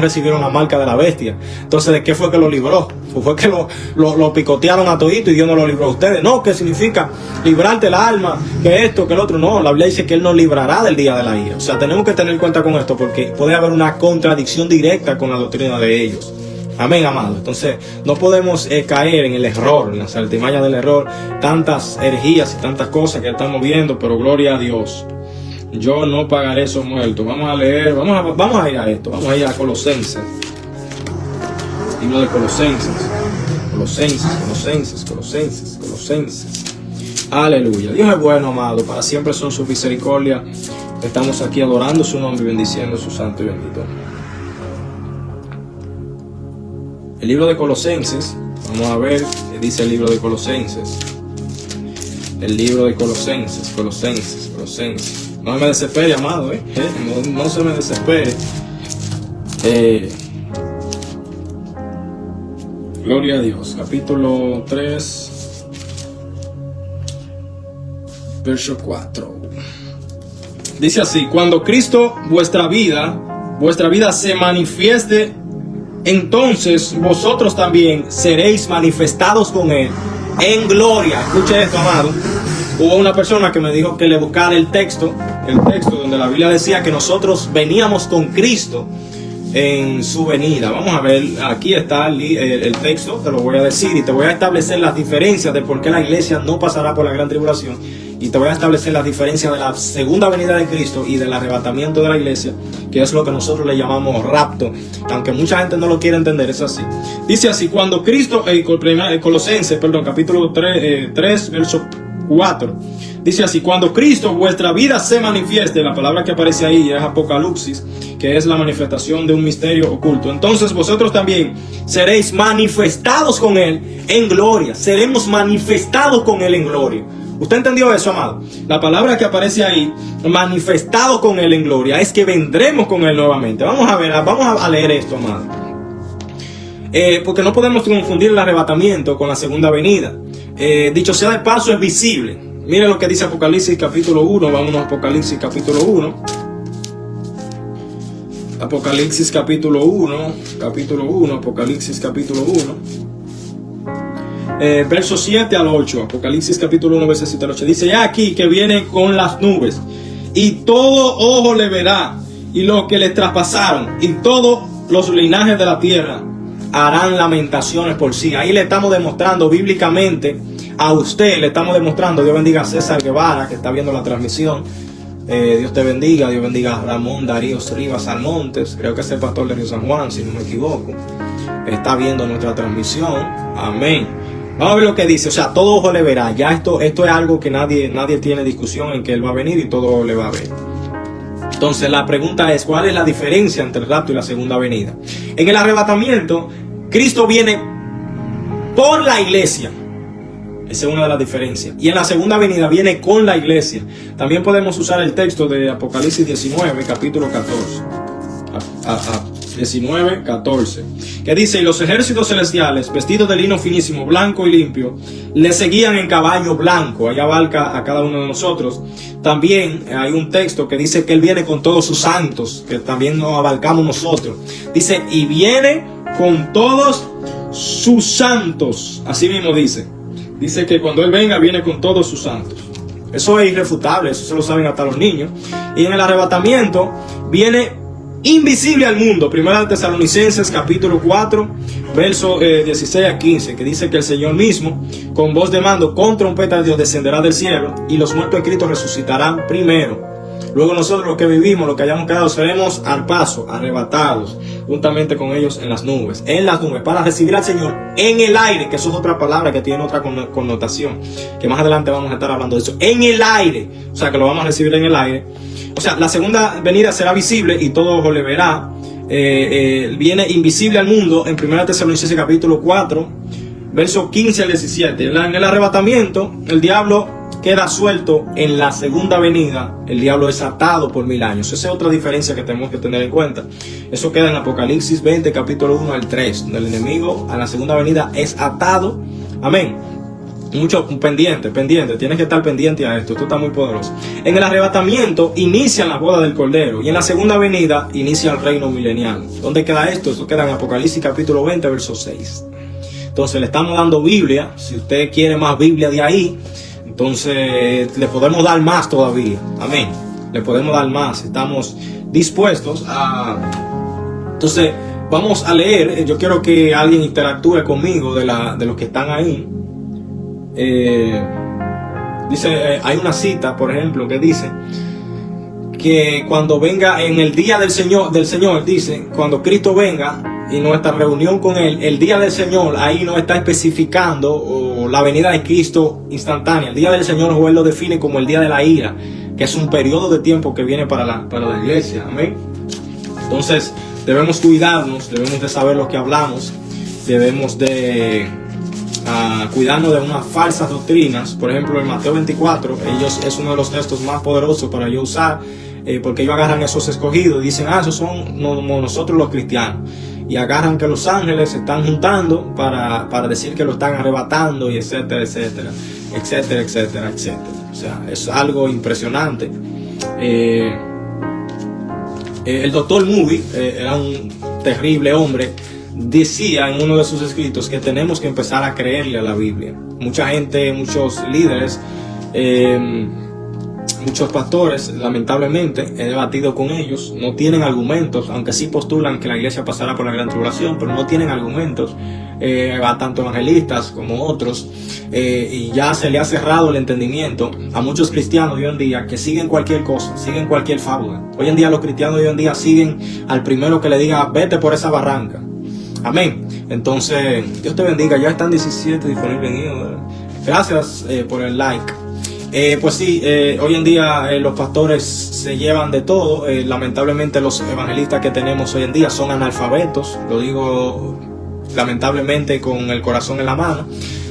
recibieron la marca de la bestia? Entonces, ¿de qué fue que lo libró? Fue que lo picotearon a todito y Dios no lo libró a ustedes. No, ¿qué significa librarte el alma? Que esto, que el otro. No, la Biblia dice que Él nos librará del día de la ira. O sea, tenemos que tener en cuenta con esto porque puede haber una contradicción directa con la doctrina de ellos. Amén, amado. Entonces, no podemos caer en el error, en las artimañas del error, tantas herejías y tantas cosas que estamos viendo, pero gloria a Dios. Yo no pagaré esos muertos. Vamos a leer, vamos a ir a esto, vamos a ir a Colosenses. Libro de Colosenses. Aleluya. Dios es bueno, amado. Para siempre son sus misericordias. Estamos aquí adorando su nombre y bendiciendo su santo y bendito. El libro de Colosenses, vamos a ver qué dice el libro de Colosenses. El libro de Colosenses. No me desespere, amado, no se me desespere. Gloria a Dios. Capítulo 3, verso 4. Dice así: cuando Cristo vuestra vida se manifieste, entonces vosotros también seréis manifestados con Él en gloria. Escuche esto, amado. Hubo una persona que me dijo que le buscara el texto donde la Biblia decía que nosotros veníamos con Cristo en su venida. Vamos a ver, aquí está el texto, te lo voy a decir y te voy a establecer las diferencias de por qué la iglesia no pasará por la gran tribulación, y te voy a establecer las diferencias de la segunda venida de Cristo y del arrebatamiento de la iglesia, que es lo que nosotros le llamamos rapto, aunque mucha gente no lo quiere entender, es así. Dice así: cuando Cristo, Colosenses, capítulo 3, verso 4, dice así: cuando Cristo vuestra vida se manifieste, la palabra que aparece ahí es Apocalipsis, que es la manifestación de un misterio oculto, entonces vosotros también seréis manifestados con Él en gloria. Seremos manifestados con Él en gloria. ¿Usted entendió eso, amado? La palabra que aparece ahí, manifestado con Él en gloria, es que vendremos con Él nuevamente. Vamos a leer esto, amado. Porque no podemos confundir el arrebatamiento con la segunda venida. Dicho sea de paso, es visible. Mire lo que dice Apocalipsis capítulo 1. Vámonos a Apocalipsis capítulo 1. Apocalipsis capítulo 1. Apocalipsis capítulo 1. Versos 7 al 8. Apocalipsis capítulo 1, versos 7 al 8. Dice: ya aquí que viene con las nubes, y todo ojo le verá, y los que le traspasaron, y todos los linajes de la tierra harán lamentaciones por sí. Ahí le estamos demostrando bíblicamente a usted, le estamos demostrando. Dios bendiga a César Guevara, que está viendo la transmisión. Dios te bendiga. Dios bendiga a Ramón Darío Rivas Almontes, creo que es el pastor de Río San Juan, si no me equivoco. Está viendo nuestra transmisión. Amén. Vamos a ver lo que dice. O sea, todo ojo le verá. Ya esto es algo que nadie tiene discusión en que Él va a venir y todo ojo le va a ver. Entonces la pregunta es: ¿cuál es la diferencia entre el rapto y la segunda venida? En el arrebatamiento, Cristo viene por la iglesia. Esa es una de las diferencias. Y en la segunda venida viene con la iglesia. También podemos usar el texto de Apocalipsis 19, capítulo 14. 19, 14, que dice: y los ejércitos celestiales, vestidos de lino finísimo, blanco y limpio, le seguían en caballo blanco. Ahí abarca a cada uno de nosotros. También hay un texto que dice que Él viene con todos sus santos, que también nos abarcamos nosotros. Dice: y viene con todos sus santos. Así mismo dice que cuando Él venga, viene con todos sus santos. Eso es irrefutable, eso se lo saben hasta los niños. Y en el arrebatamiento viene invisible al mundo. Primera de Tesalonicenses capítulo 4, verso 16 a 15, que dice que el Señor mismo, con voz de mando, con trompeta de Dios, descenderá del cielo, y los muertos en Cristo resucitarán primero. Luego nosotros, los que vivimos, los que hayamos quedado, seremos al paso, arrebatados, juntamente con ellos en las nubes, para recibir al Señor en el aire, que eso es otra palabra que tiene otra connotación, que más adelante vamos a estar hablando de eso. En el aire, o sea que lo vamos a recibir en el aire. O sea, la segunda venida será visible y todo ojo le verá. Viene invisible al mundo en 1 Tesalonicenses capítulo 4, versos 15 al 17. En el arrebatamiento, el diablo queda suelto. En la segunda venida, el diablo es atado por 1000 años. Esa es otra diferencia que tenemos que tener en cuenta. Eso queda en Apocalipsis 20, capítulo 1 al 3, donde el enemigo a la segunda venida es atado. Amén. Mucho pendiente, tienes que estar pendiente a esto está muy poderoso. En el arrebatamiento inicia la boda del Cordero y en la segunda venida inicia el reino milenial. ¿Dónde queda esto? Eso queda en Apocalipsis capítulo 20, verso 6. Entonces le estamos dando Biblia. Si usted quiere más Biblia de ahí, entonces le podemos dar más todavía. Amén. Le podemos dar más. Estamos dispuestos a... Entonces vamos a leer. Yo quiero que alguien interactúe conmigo de los que están ahí. Dice, hay una cita, por ejemplo, que dice que cuando venga en el día del Señor, dice, cuando Cristo venga y nuestra reunión con Él, el día del Señor, ahí no está especificando la venida de Cristo instantánea. El día del Señor, Él lo define como el día de la ira, que es un periodo de tiempo que viene para la iglesia. Amén. Entonces, debemos cuidarnos, debemos de saber lo que hablamos, debemos de cuidarnos de unas falsas doctrinas. Por ejemplo, en Mateo 24, es uno de los textos más poderosos para yo usar, porque ellos agarran esos escogidos y dicen, esos son nosotros los cristianos, y agarran que los ángeles se están juntando para decir que lo están arrebatando, y etcétera, etcétera, etcétera, etcétera, etcétera. O sea, es algo impresionante. El doctor Moody era un terrible hombre. Decía en uno de sus escritos que tenemos que empezar a creerle a la Biblia. Mucha gente, muchos líderes, muchos pastores, lamentablemente, he debatido con ellos, no tienen argumentos, aunque sí postulan que la iglesia pasará por la gran tribulación, pero no tienen argumentos, tanto evangelistas como otros, y ya se le ha cerrado el entendimiento a muchos cristianos de hoy en día que siguen cualquier cosa, siguen cualquier fábula. Hoy en día los cristianos de hoy en día siguen al primero que le diga, vete por esa barranca. Amén. Entonces, Dios te bendiga. Ya están 17 disponibles en ellos. Gracias por el like. Pues sí, hoy en día los pastores se llevan de todo. Lamentablemente los evangelistas que tenemos hoy en día son analfabetos. Lo digo lamentablemente con el corazón en la mano.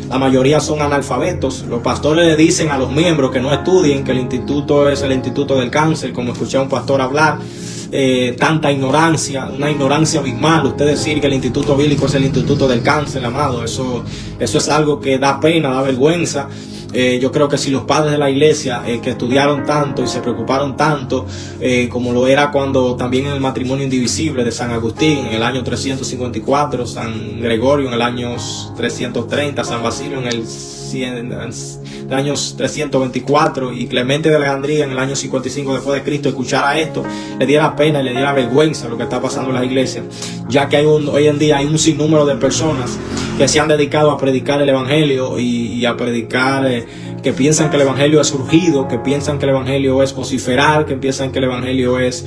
La mayoría son analfabetos. Los pastores le dicen a los miembros que no estudien, que el instituto es el instituto del cáncer, como escuché a un pastor hablar. Tanta ignorancia, una ignorancia abismal. Usted decir que el instituto bíblico es el instituto del cáncer, amado, eso es algo que da pena, da vergüenza. Yo creo que si los padres de la iglesia que estudiaron tanto y se preocuparon tanto, como lo era cuando también en el matrimonio indivisible de San Agustín en el año 354, San Gregorio en el año 330, San Basilio en el años 324 y Clemente de Alejandría en el año 55 después de Cristo, escuchara esto, le diera pena y le diera vergüenza lo que está pasando en las iglesias, ya que hoy en día hay un sinnúmero de personas que se han dedicado a predicar el evangelio y a predicar, que piensan que el evangelio es urgido, que piensan que el evangelio es vociferar, que piensan que el evangelio es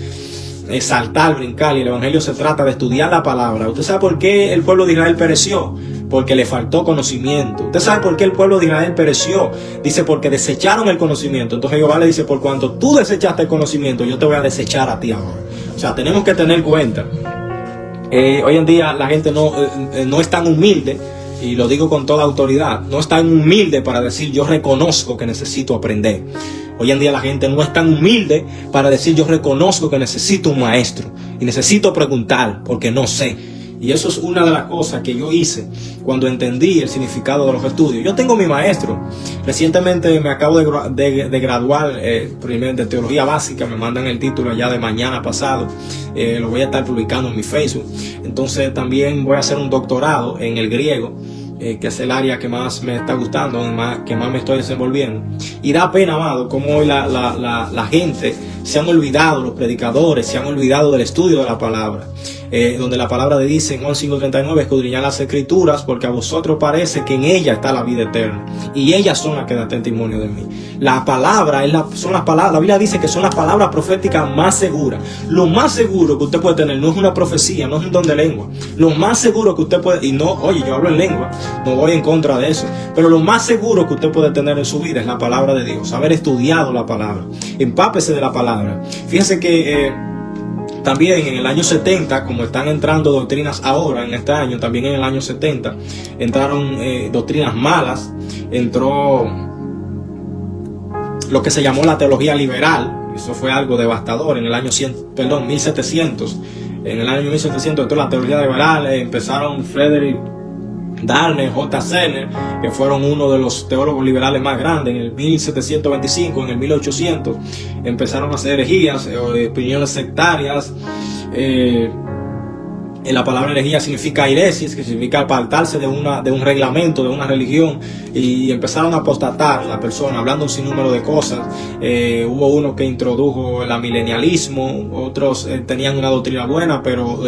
saltar, brincar, y el evangelio se trata de estudiar la palabra. ¿Usted sabe por qué el pueblo de Israel pereció? Porque le faltó conocimiento. ¿Usted sabe por qué el pueblo de Israel pereció? Dice, porque desecharon el conocimiento. Entonces Jehová le dice, por cuanto tú desechaste el conocimiento, yo te voy a desechar a ti ahora. O sea, tenemos que tener cuenta. Hoy en día la gente no es tan humilde, y lo digo con toda autoridad, no es tan humilde para decir yo reconozco que necesito aprender. Hoy en día la gente no es tan humilde para decir yo reconozco que necesito un maestro y necesito preguntar porque no sé. Y eso es una de las cosas que yo hice cuando entendí el significado de los estudios. Yo tengo mi maestro. Recientemente me acabo de graduar de teología básica. Me mandan el título ya de mañana pasado. Lo voy a estar publicando en mi Facebook. Entonces también voy a hacer un doctorado en el griego, que es el área que más me está gustando, que más me estoy desenvolviendo. Y da pena, amado, como hoy la gente se han olvidado, los predicadores se han olvidado del estudio de la palabra. Donde la palabra dice en Juan 5:39, escudriñad las escrituras porque a vosotros parece que en ella está la vida eterna y ellas son las que dan testimonio de mí. La palabra son las palabras, la Biblia dice que son las palabras proféticas más seguras. Lo más seguro que usted puede tener no es una profecía, no es un don de lengua. Lo más seguro que usted puede, y no, oye, yo hablo en lengua, no voy en contra de eso, pero lo más seguro que usted puede tener en su vida es la palabra de Dios, haber estudiado la palabra. Empápese de la palabra. Fíjense que también en el año 70, como están entrando doctrinas ahora en este año, también en el año 70 entraron doctrinas malas. Entró lo que se llamó la teología liberal. Eso fue algo devastador en el año 1700. En el año 1700 entró la teología liberal. Empezaron Frederick Darner, J. Zener, que fueron uno de los teólogos liberales más grandes. En el 1725, en el 1800, empezaron a hacer herejías, opiniones sectarias. La palabra herejía significa airesis, que significa apartarse de un reglamento, de una religión, y empezaron a apostatar la persona, hablando un sinnúmero de cosas. Hubo uno que introdujo el amilenialismo, otros tenían una doctrina buena, pero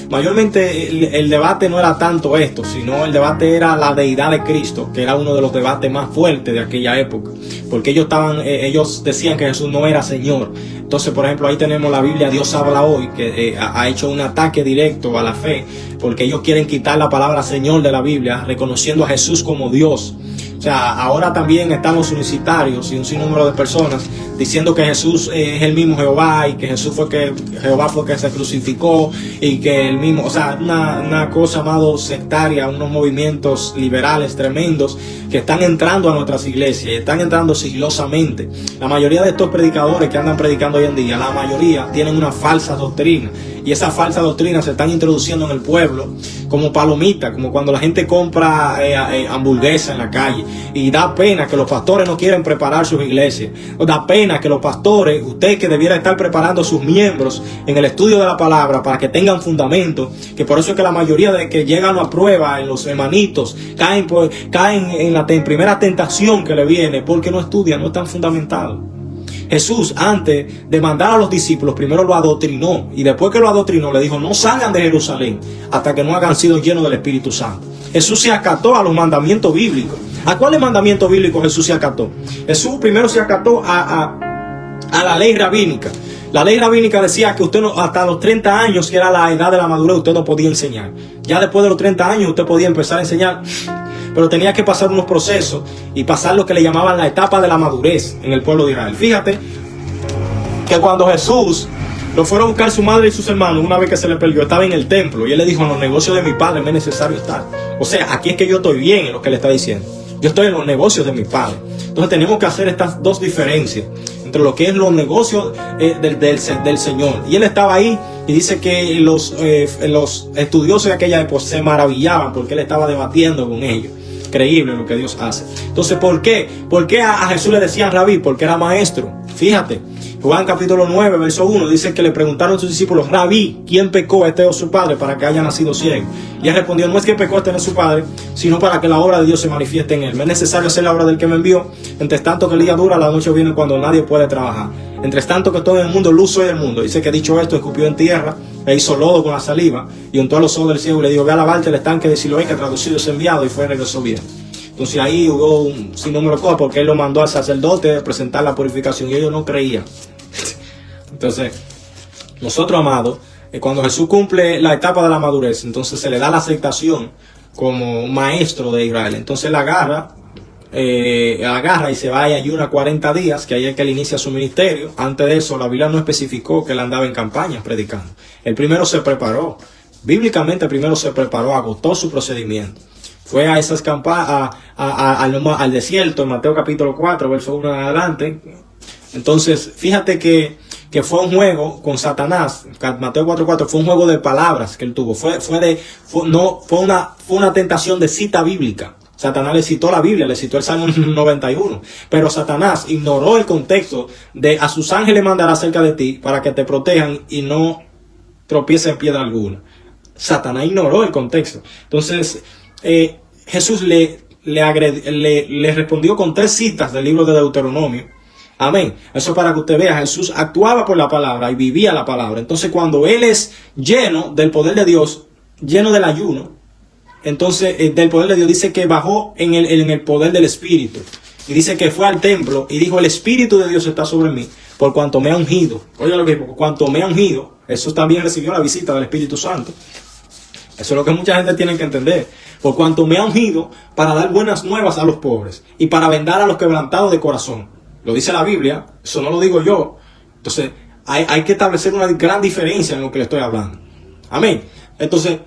mayormente el debate no era tanto esto, sino el debate era la deidad de Cristo, que era uno de los debates más fuertes de aquella época, porque ellos decían que Jesús no era Señor. Entonces, por ejemplo, ahí tenemos la Biblia Dios habla hoy, que ha hecho un ataque directo a la fe, porque ellos quieren quitar la palabra Señor de la Biblia, reconociendo a Jesús como Dios. O sea, ahora también están los unicitarios y un sinnúmero de personas diciendo que Jesús es el mismo Jehová, y que Jehová fue que se crucificó, y que el mismo, o sea, una cosa amado sectaria, unos movimientos liberales tremendos que están entrando a nuestras iglesias y están entrando sigilosamente. La mayoría de estos predicadores que andan predicando hoy en día, la mayoría tienen una falsa doctrina, y esa falsa doctrina se están introduciendo en el pueblo como palomita, como cuando la gente compra hamburguesa en la calle. Y da pena que los pastores no quieren preparar sus iglesias. Da pena que los pastores, usted que debiera estar preparando a sus miembros en el estudio de la palabra para que tengan fundamento, que por eso es que la mayoría de que llegan a prueba en los hermanitos caen en la primera tentación que le viene, porque no estudian, no están fundamentados. Jesús, antes de mandar a los discípulos, primero lo adoctrinó, y después que lo adoctrinó le dijo: no salgan de Jerusalén hasta que no hayan sido llenos del Espíritu Santo. Jesús se acató a los mandamientos bíblicos. ¿A cuáles mandamientos bíblicos Jesús se acató? Jesús primero se acató a la ley rabínica. La ley rabínica decía que usted hasta los 30 años, que era la edad de la madurez, usted no podía enseñar. Ya después de los 30 años usted podía empezar a enseñar, pero tenía que pasar unos procesos y pasar lo que le llamaban la etapa de la madurez en el pueblo de Israel. Fíjate que cuando Jesús lo fueron a buscar su madre y sus hermanos, una vez que se le perdió, estaba en el templo, y él le dijo: en los negocios de mi padre me es necesario estar. O sea, aquí es que yo estoy bien en lo que le está diciendo. Yo estoy en los negocios de mi padre. Entonces tenemos que hacer estas dos diferencias entre lo que es los negocios del Señor. Y él estaba ahí, y dice que los estudiosos de aquella época se maravillaban porque él estaba debatiendo con ellos. Increíble lo que Dios hace. Entonces, ¿por qué? ¿Por qué a Jesús le decían rabí? Porque era maestro. Fíjate, Juan capítulo 9, verso 1, dice que le preguntaron a sus discípulos: rabí, ¿quién pecó, este o su padre, para que haya nacido ciego? Y él respondió: no es que pecó este o su padre, sino para que la obra de Dios se manifieste en él. Me es necesario hacer la obra del que me envió. Entre tanto que el día dura, la noche viene cuando nadie puede trabajar. Entre tanto que todo en el mundo, luz soy del mundo. Dice que dicho esto, escupió en tierra, e hizo lodo con la saliva, y untó a los ojos del ciego, y le dijo: ve a lavarte el estanque de Siloé, que traducido es enviado, y fue y regresó bien. Entonces ahí hubo un sinnúmero de cosas, porque él lo mandó al sacerdote a presentar la purificación, y ellos no creían. Entonces, nosotros, amados, cuando Jesús cumple la etapa de la madurez, entonces se le da la aceptación como maestro de Israel. Entonces él agarra y se va y ayuna 40 días, que ahí es que él inicia su ministerio. Antes de eso, la Biblia no especificó que él andaba en campañas predicando. Él primero se preparó, bíblicamente primero se preparó, agotó su procedimiento. Fue a esas campañas, al desierto, en Mateo capítulo 4, verso 1 en adelante. Entonces, fíjate que fue un juego con Satanás. Mateo 4:4 fue un juego de palabras que él tuvo. Fue una tentación de cita bíblica. Satanás le citó la Biblia, le citó el Salmo 91. Pero Satanás ignoró el contexto de: a sus ángeles mandará cerca de ti para que te protejan y no tropieces en piedra alguna. Satanás ignoró el contexto. Entonces, Jesús le respondió con 3 citas del libro de Deuteronomio. Amén. Eso para que usted vea, Jesús actuaba por la palabra y vivía la palabra. Entonces, cuando él es lleno del poder de Dios, lleno del ayuno, entonces del poder de Dios, dice que bajó en el poder del Espíritu. Y dice que fue al templo y dijo: el Espíritu de Dios está sobre mí, por cuanto me ha ungido. Oye lo que dijo: por cuanto me ha ungido. Jesús también recibió la visita del Espíritu Santo. Eso es lo que mucha gente tiene que entender. Por cuanto me ha ungido para dar buenas nuevas a los pobres y para vendar a los quebrantados de corazón. Lo dice la Biblia, eso no lo digo yo. Entonces, hay que establecer una gran diferencia en lo que le estoy hablando. Amén. Entonces,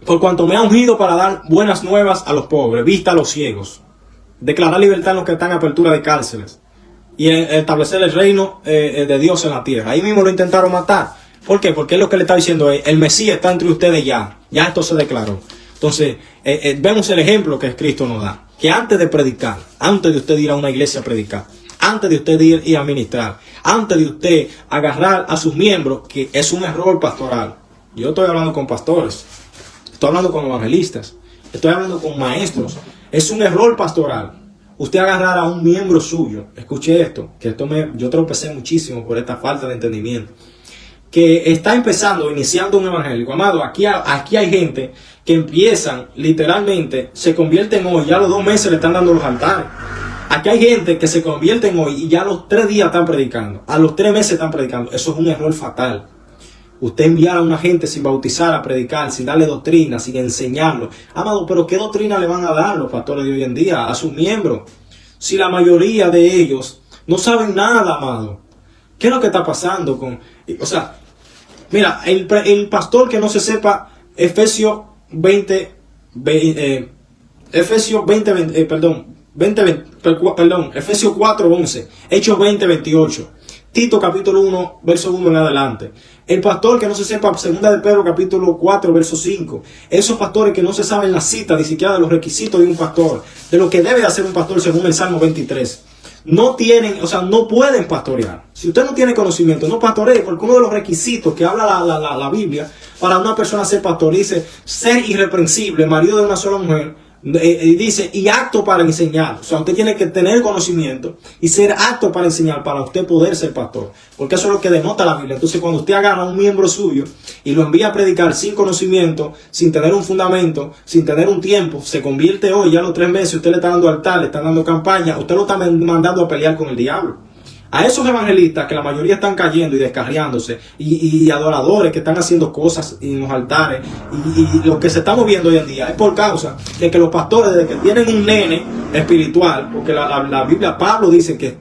por cuanto me ha ungido para dar buenas nuevas a los pobres, vista a los ciegos, declarar libertad a los que están en apertura de cárceles, y establecer el reino de Dios en la tierra. Ahí mismo lo intentaron matar. ¿Por qué? Porque es lo que le está diciendo: el Mesías está entre ustedes ya. Ya esto se declaró. Entonces, vemos el ejemplo que Cristo nos da. Que antes de predicar, antes de usted ir a una iglesia a predicar, antes de usted ir a ministrar, antes de usted agarrar a sus miembros, que es un error pastoral. Yo estoy hablando con pastores, estoy hablando con evangelistas, estoy hablando con maestros. Es un error pastoral usted agarrar a un miembro suyo. Escuche esto, que yo tropecé muchísimo por esta falta de entendimiento. Que está empezando, iniciando un evangélico. Amado, aquí hay gente que empiezan, literalmente, se convierten hoy, ya a los 2 meses le están dando los altares. Aquí hay gente que se convierten hoy y ya a los 3 días están predicando. A los 3 meses están predicando. Eso es un error fatal. Usted enviar a una gente sin bautizar a predicar, sin darle doctrina, sin enseñarlo. Amado, pero ¿qué doctrina le van a dar los pastores de hoy en día a sus miembros? Si la mayoría de ellos no saben nada, amado. ¿Qué es lo que está pasando con...? O sea, mira, el pastor que no se sepa Efesios 4:11, Hechos 20:28, Tito capítulo 1, verso 1 en adelante. El pastor que no se sepa 2 de Pedro capítulo 4, verso 5. Esos pastores que no se saben la cita, ni siquiera de los requisitos de un pastor, de lo que debe hacer un pastor según el Salmo 23. No tienen, o sea, no pueden pastorear. Si usted no tiene conocimiento, no pastoree, porque uno de los requisitos que habla la Biblia para una persona ser pastor dice ser irreprensible, marido de una sola mujer. Dice, y apto para enseñar. O sea, usted tiene que tener conocimiento y ser apto para enseñar para usted poder ser pastor. Porque eso es lo que denota la Biblia. Entonces, cuando usted agarra a un miembro suyo y lo envía a predicar sin conocimiento, sin tener un fundamento, sin tener un tiempo, se convierte hoy, ya a los 3 meses, usted le está dando altar, le está dando campaña, usted lo está mandando a pelear con el diablo. A esos evangelistas que la mayoría están cayendo y descarriándose y adoradores que están haciendo cosas en los altares y lo que se está moviendo hoy en día es por causa de que los pastores, desde que tienen un nene espiritual, porque la Biblia, Pablo dice que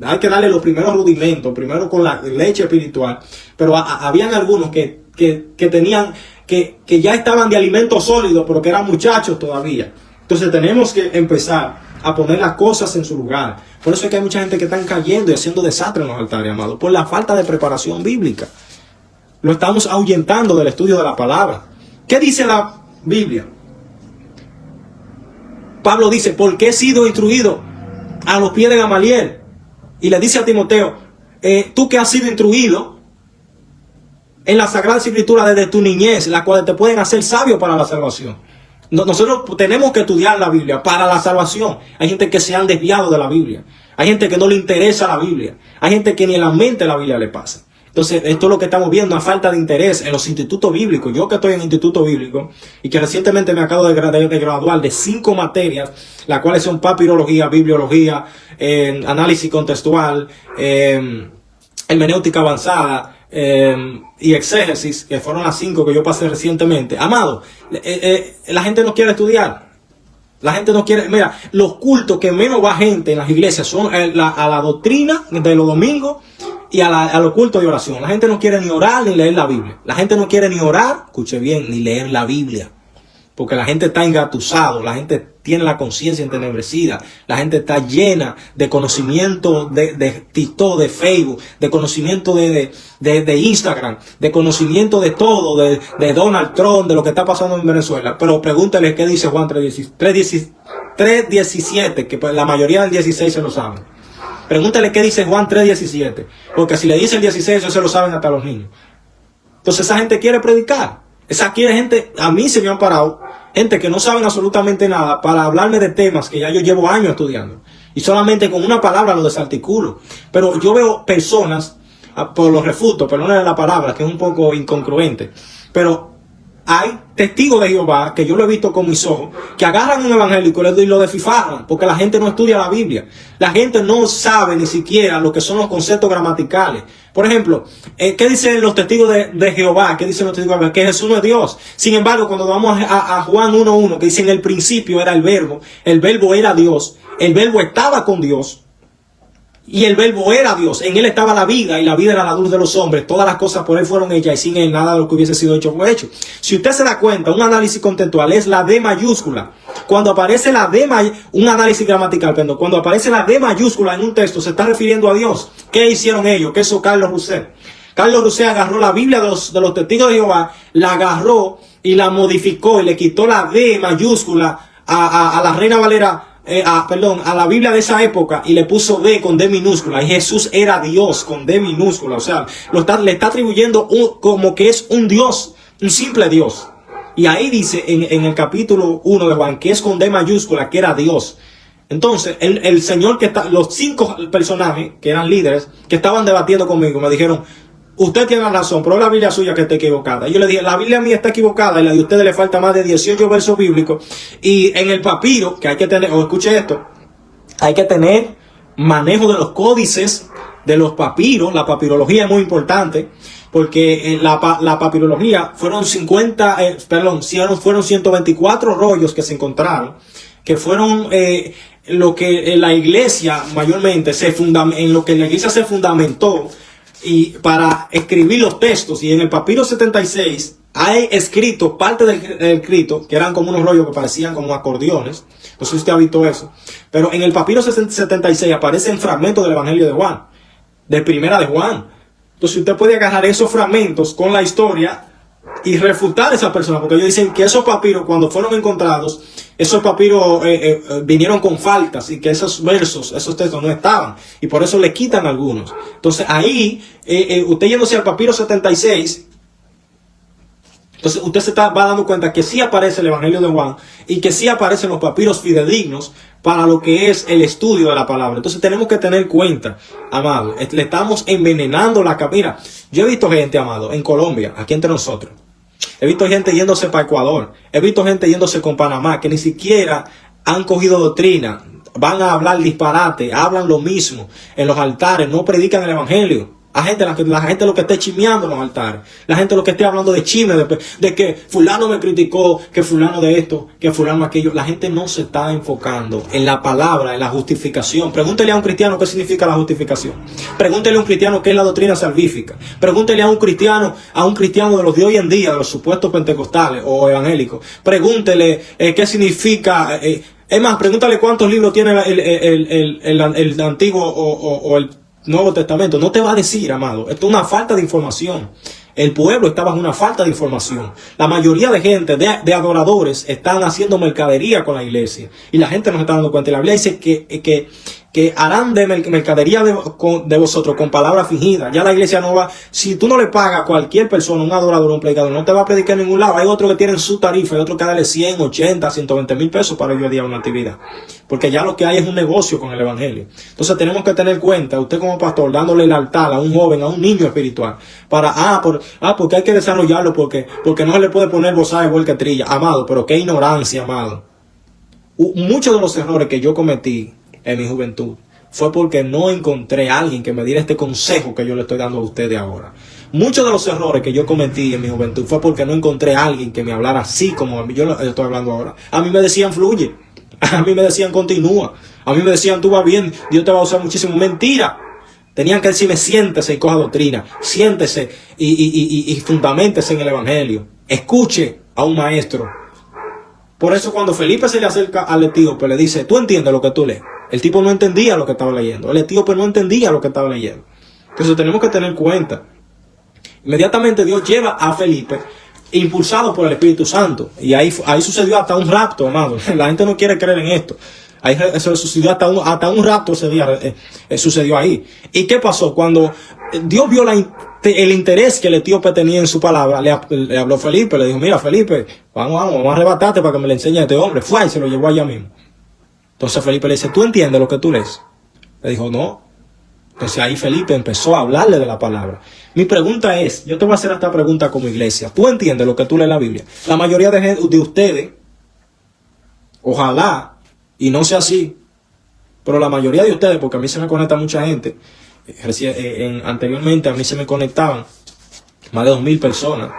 hay que darle los primeros rudimentos, primero con la leche espiritual, pero habían algunos que tenían, que ya estaban de alimento sólido, pero que eran muchachos todavía. Entonces tenemos que empezar a poner las cosas en su lugar. Por eso es que hay mucha gente que están cayendo y haciendo desastre en los altares, amados, por la falta de preparación bíblica. Lo estamos ahuyentando del estudio de la palabra. ¿Qué dice la Biblia? Pablo dice, porque he sido instruido a los pies de Gamaliel. Y le dice a Timoteo, tú que has sido instruido en la Sagrada Escritura desde tu niñez, las cuales te pueden hacer sabio para la salvación. Nosotros tenemos que estudiar la Biblia para la salvación. Hay gente que se han desviado de la Biblia. Hay gente que no le interesa la Biblia. Hay gente que ni en la mente la Biblia le pasa. Entonces, esto es lo que estamos viendo, una falta de interés en los institutos bíblicos. Yo que estoy en instituto bíblico y que recientemente me acabo de graduar de 5 materias, las cuales son papirología, bibliología, análisis contextual, hermenéutica avanzada, y exégesis, que fueron las 5 que yo pasé recientemente. Amado, la gente no quiere estudiar. La gente no quiere. Mira, los cultos que menos va gente en las iglesias son a la doctrina de los domingos y a los cultos de oración. La gente no quiere ni orar ni leer la Biblia. La gente no quiere ni orar, escuche bien, ni leer la Biblia. Porque la gente está engatusado, la gente tiene la conciencia entenebrecida, la gente está llena de conocimiento de TikTok, de Facebook, de conocimiento de Instagram, de conocimiento de todo, de Donald Trump, de lo que está pasando en Venezuela. Pero pregúntale qué dice Juan 3:17, que la mayoría del 16 se lo saben. Pregúntale qué dice Juan 3:17, porque si le dice el 16, eso se lo saben hasta los niños. Entonces esa gente quiere predicar. Esa quiere gente, a mí se me han parado gente que no saben absolutamente nada para hablarme de temas que ya yo llevo años estudiando. Y solamente con una palabra lo desarticulo. Pero yo veo personas, por los refutos, perdónenme la palabra, que es un poco incongruente. Pero hay testigos de Jehová, que yo lo he visto con mis ojos, que agarran un evangélico y lo desfifarran, porque la gente no estudia la Biblia. La gente no sabe ni siquiera lo que son los conceptos gramaticales. Por ejemplo, ¿qué dicen los testigos de Jehová? ¿Qué dicen los testigos de Jehová? Que Jesús no es Dios. Sin embargo, cuando vamos a Juan 1:1, que dice en el principio era el verbo era Dios, el verbo estaba con Dios, y el verbo era Dios, en él estaba la vida, y la vida era la luz de los hombres. Todas las cosas por él fueron hechas, y sin él nada de lo que hubiese sido hecho fue hecho. Si usted se da cuenta, un análisis contextual es la D mayúscula. Cuando aparece la D un análisis gramatical, perdón, cuando aparece la D mayúscula en un texto, se está refiriendo a Dios. ¿Qué hicieron ellos? ¿Qué hizo Carlos Rousseff? Carlos Rousseff agarró la Biblia de los testigos de Jehová, la agarró y la modificó y le quitó la D mayúscula a la Reina Valera, a la Biblia de esa época, y le puso D con D minúscula, y Jesús era Dios con D minúscula. O sea, le está atribuyendo como que es un Dios, un simple Dios. Y ahí dice en el capítulo 1 de Juan que es con D mayúscula, que era Dios. Entonces, el señor los 5 personajes que eran líderes, que estaban debatiendo conmigo, me dijeron: usted tiene razón, pero es la Biblia suya que está equivocada. Y yo le dije: la Biblia mía está equivocada, y la de ustedes le falta más de 18 versos bíblicos. Y en el papiro, que hay que tener, o escuche esto, hay que tener manejo de los códices, de los papiros. La papirología es muy importante, porque la papirología fueron 124 rollos que se encontraron, que fueron lo que la iglesia mayormente en lo que la iglesia se fundamentó y para escribir los textos. Y en el papiro 76 hay escrito, parte del escrito, que eran como unos rollos que parecían como acordeones. No sé si usted ha visto eso, pero en el papiro 76 aparecen fragmentos del Evangelio de Juan, de Primera de Juan. Entonces usted puede agarrar esos fragmentos con la historia y refutar a esa persona, porque ellos dicen que esos papiros, cuando fueron encontrados, esos papiros vinieron con faltas, y que esos versos, esos textos no estaban, y por eso le quitan algunos. Entonces ahí, usted yéndose al papiro 76, entonces usted va dando cuenta que sí aparece el Evangelio de Juan, y que sí aparecen los papiros fidedignos para lo que es el estudio de la palabra. Entonces tenemos que tener cuenta, amado, le estamos envenenando la cabeza. Mira, yo he visto gente, amado, en Colombia, aquí entre nosotros. He visto gente yéndose para Ecuador. He visto gente yéndose con Panamá, que ni siquiera han cogido doctrina. Van a hablar disparate, hablan lo mismo en los altares, no predican el Evangelio. La gente lo que esté chismeando en los altares. La gente lo que esté hablando de chisme, de que fulano me criticó, que fulano de esto, que fulano aquello. La gente no se está enfocando en la palabra, en la justificación. Pregúntele a un cristiano qué significa la justificación. Pregúntele a un cristiano qué es la doctrina salvífica. Pregúntele a un cristiano de los de hoy en día, de los supuestos pentecostales o evangélicos. Pregúntele qué significa... es más, pregúntale cuántos libros tiene el Antiguo o el Nuevo Testamento. No te va a decir, amado. Esto es una falta de información. El pueblo está bajo una falta de información. La mayoría de gente, de adoradores, están haciendo mercadería con la iglesia, y la gente no se está dando cuenta. Y la Biblia dice que harán de mercadería de vosotros con palabras fingidas. Ya la iglesia no va, si tú no le pagas a cualquier persona, un adorador, un predicador, no te va a predicar en ningún lado. Hay otros que tienen su tarifa, hay otros que darle 100, 80, 120 mil pesos para ir a una actividad, porque ya lo que hay es un negocio con el evangelio. Entonces tenemos que tener cuenta, usted como pastor, dándole el altar a un joven, a un niño espiritual, porque hay que desarrollarlo, porque no se le puede poner bozal igual que trilla. Amado, pero qué ignorancia, amado. Muchos de los errores que yo cometí en mi juventud fue porque no encontré a alguien que me diera este consejo que yo le estoy dando a ustedes ahora. Muchos de los errores que yo cometí en mi juventud fue porque no encontré a alguien que me hablara así como yo lo estoy hablando ahora. A mí me decían fluye, a mí me decían continúa, a mí me decían tú vas bien, Dios te va a usar muchísimo. Mentira. Tenían que decirme siéntese y coja doctrina, siéntese y fundamentese en el evangelio, escuche a un maestro. Por eso cuando Felipe se le acerca al etíope, le dice, ¿tú entiendes lo que tú lees? El tipo no entendía lo que estaba leyendo. El etíope no entendía lo que estaba leyendo. Entonces tenemos que tener cuenta. Inmediatamente Dios lleva a Felipe, impulsado por el Espíritu Santo. Y ahí sucedió hasta un rapto, amado. La gente no quiere creer en esto. Ahí eso sucedió hasta un rapto ese día. Sucedió ahí. ¿Y qué pasó? Cuando Dios vio el interés que el etíope tenía en su palabra, le habló a Felipe, le dijo, mira Felipe, vamos a arrebatarte para que me le enseñe a este hombre. Fue y se lo llevó allá mismo. Entonces Felipe le dice, ¿tú entiendes lo que tú lees? Le dijo, no. Entonces ahí Felipe empezó a hablarle de la palabra. Mi pregunta es, yo te voy a hacer esta pregunta como iglesia. ¿Tú entiendes lo que tú lees en la Biblia? La mayoría de ustedes, ojalá, y no sea así, pero la mayoría de ustedes, porque a mí se me conecta mucha gente, anteriormente a mí se me conectaban más de 2,000 personas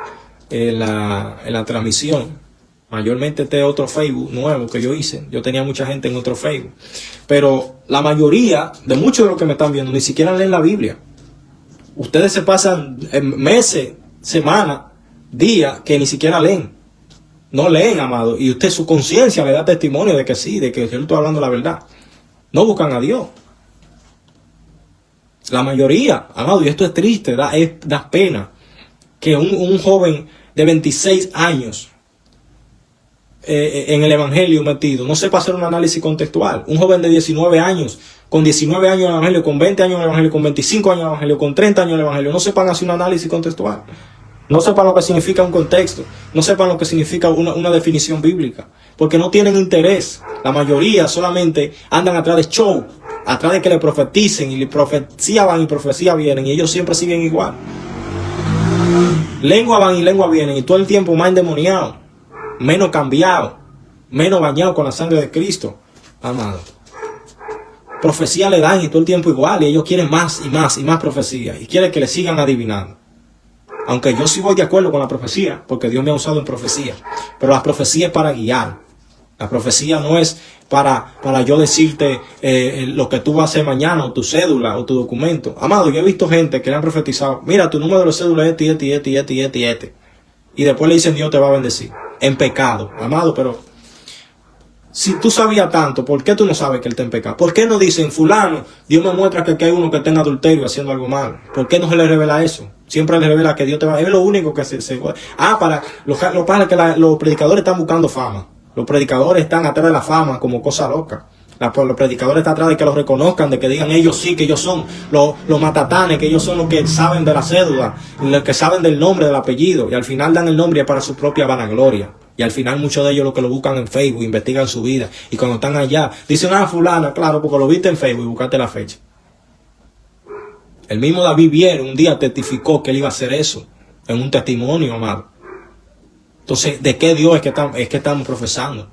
en la transmisión. Mayormente este otro Facebook nuevo que yo hice. Yo tenía mucha gente en otro Facebook. Pero la mayoría de muchos de los que me están viendo ni siquiera leen la Biblia. Ustedes se pasan meses, semanas, días que ni siquiera leen. No leen, amado. Y usted, su conciencia le da testimonio de que sí, de que yo estoy hablando la verdad. No buscan a Dios. La mayoría, amado, y esto es triste, da pena que un joven de 26 años en el evangelio metido, no sepa hacer un análisis contextual. Un joven de 19 años, con 19 años en el evangelio, con 20 años en el evangelio, con 25 años en el evangelio, con 30 años en el evangelio, no sepan hacer un análisis contextual. No sepan lo que significa un contexto, no sepan lo que significa una definición bíblica, porque no tienen interés. La mayoría solamente andan atrás de show, atrás de que le profeticen, y profecía van y profecía vienen, y ellos siempre siguen igual. Lengua van y lengua vienen, y todo el tiempo más endemoniado, menos cambiado, menos bañado con la sangre de Cristo, amado. Profecía le dan y todo el tiempo igual, y ellos quieren más y más y más profecía, y quieren que le sigan adivinando. Aunque yo sí voy de acuerdo con la profecía, porque Dios me ha usado en profecía, pero la profecía es para guiar. La profecía no es para yo decirte lo que tú vas a hacer mañana, o tu cédula, o tu documento. Amado, yo he visto gente que le han profetizado, mira, tu número de cédula es este. Y después le dicen, Dios te va a bendecir. En pecado, amado, pero si tú sabías tanto, ¿por qué tú no sabes que él está en pecado? ¿Por qué no dicen, fulano, Dios me muestra que aquí hay uno que está en adulterio haciendo algo malo? ¿Por qué no se le revela eso? Siempre le revela que Dios te va a... Es lo único que para los predicadores están buscando fama. Los predicadores están atrás de la fama como cosa loca. Los predicadores están atrás de que los reconozcan, de que digan ellos sí, que ellos son los matatanes, que ellos son los que saben de la cédula, los que saben del nombre, del apellido, y al final dan el nombre para su propia vanagloria. Y al final muchos de ellos lo que lo buscan en Facebook, investigan su vida, y cuando están allá, dicen, fulana, claro, porque lo viste en Facebook y buscaste la fecha. El mismo David Viera un día testificó que él iba a hacer eso, en un testimonio, amado. Entonces, ¿de qué Dios es que estamos profesando?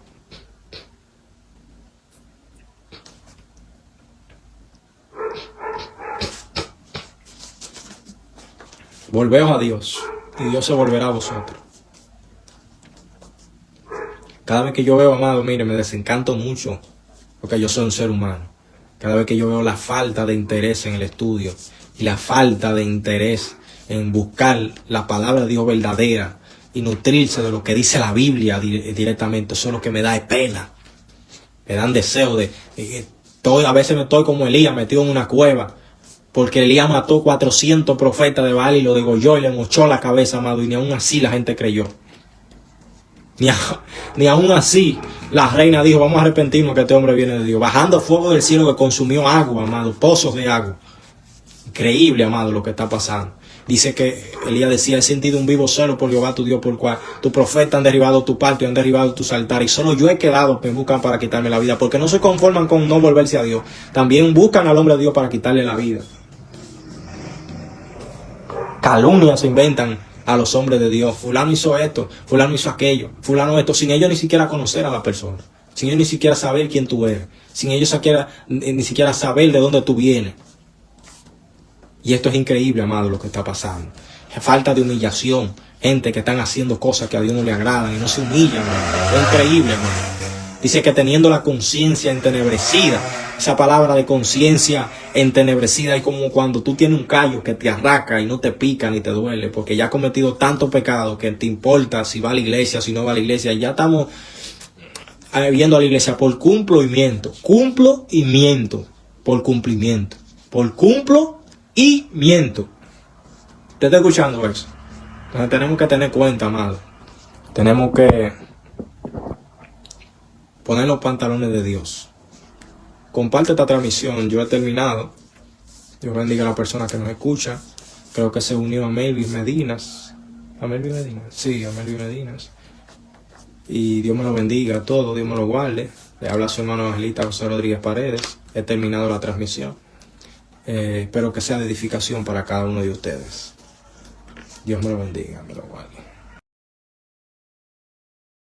Volveos a Dios, y Dios se volverá a vosotros. Cada vez que yo veo, amado, mire, me desencanto mucho, porque yo soy un ser humano. Cada vez que yo veo la falta de interés en el estudio, y la falta de interés en buscar la palabra de Dios verdadera, y nutrirse de lo que dice la Biblia directamente, eso es lo que me da pena. Me dan deseo a veces me estoy como Elías, metido en una cueva, porque Elías mató 400 profetas de Baal y lo degolló y le mochó la cabeza, amado, y ni aún así la gente creyó. Ni aún así la reina dijo, vamos a arrepentirnos que este hombre viene de Dios. Bajando fuego del cielo que consumió agua, amado, pozos de agua. Increíble, amado, lo que está pasando. Dice que Elías decía, he sentido un vivo celo por Jehová tu Dios, por cual tus profetas han derribado tu patio, han derribado tus altares, y solo yo he quedado, me buscan para quitarme la vida, porque no se conforman con no volverse a Dios, también buscan al hombre de Dios para quitarle la vida. Calumnias se inventan a los hombres de Dios. Fulano hizo esto, fulano hizo aquello, fulano esto, sin ellos ni siquiera conocer a la persona, sin ellos ni siquiera saber quién tú eres, sin ellos ni siquiera saber de dónde tú vienes. Y esto es increíble, amado, lo que está pasando. Falta de humillación. Gente que están haciendo cosas que a Dios no le agradan y no se humillan, amado. Es increíble, amado. Dice que teniendo la conciencia entenebrecida. Esa palabra de conciencia entenebrecida es como cuando tú tienes un callo que te arranca y no te pica ni te duele, porque ya has cometido tanto pecado que te importa si va a la iglesia, si no va a la iglesia. Ya estamos viendo a la iglesia por cumplo y miento. Cumplo y miento. Por cumplimiento. Por cumplo y miento. ¿Te está escuchando eso? Entonces tenemos que tener cuenta, amado. Tenemos que poner los pantalones de Dios. Comparte esta transmisión. Yo he terminado. Dios bendiga a la persona que nos escucha. Creo que se unió a Melvin Medinas. ¿A Melvin Medinas? Sí, a Melvin Medinas. Y Dios me lo bendiga a todos. Dios me lo guarde. Le habla su hermano evangelista José Rodríguez Paredes. He terminado la transmisión. Espero que sea de edificación para cada uno de ustedes. Dios me lo bendiga, me lo guarde.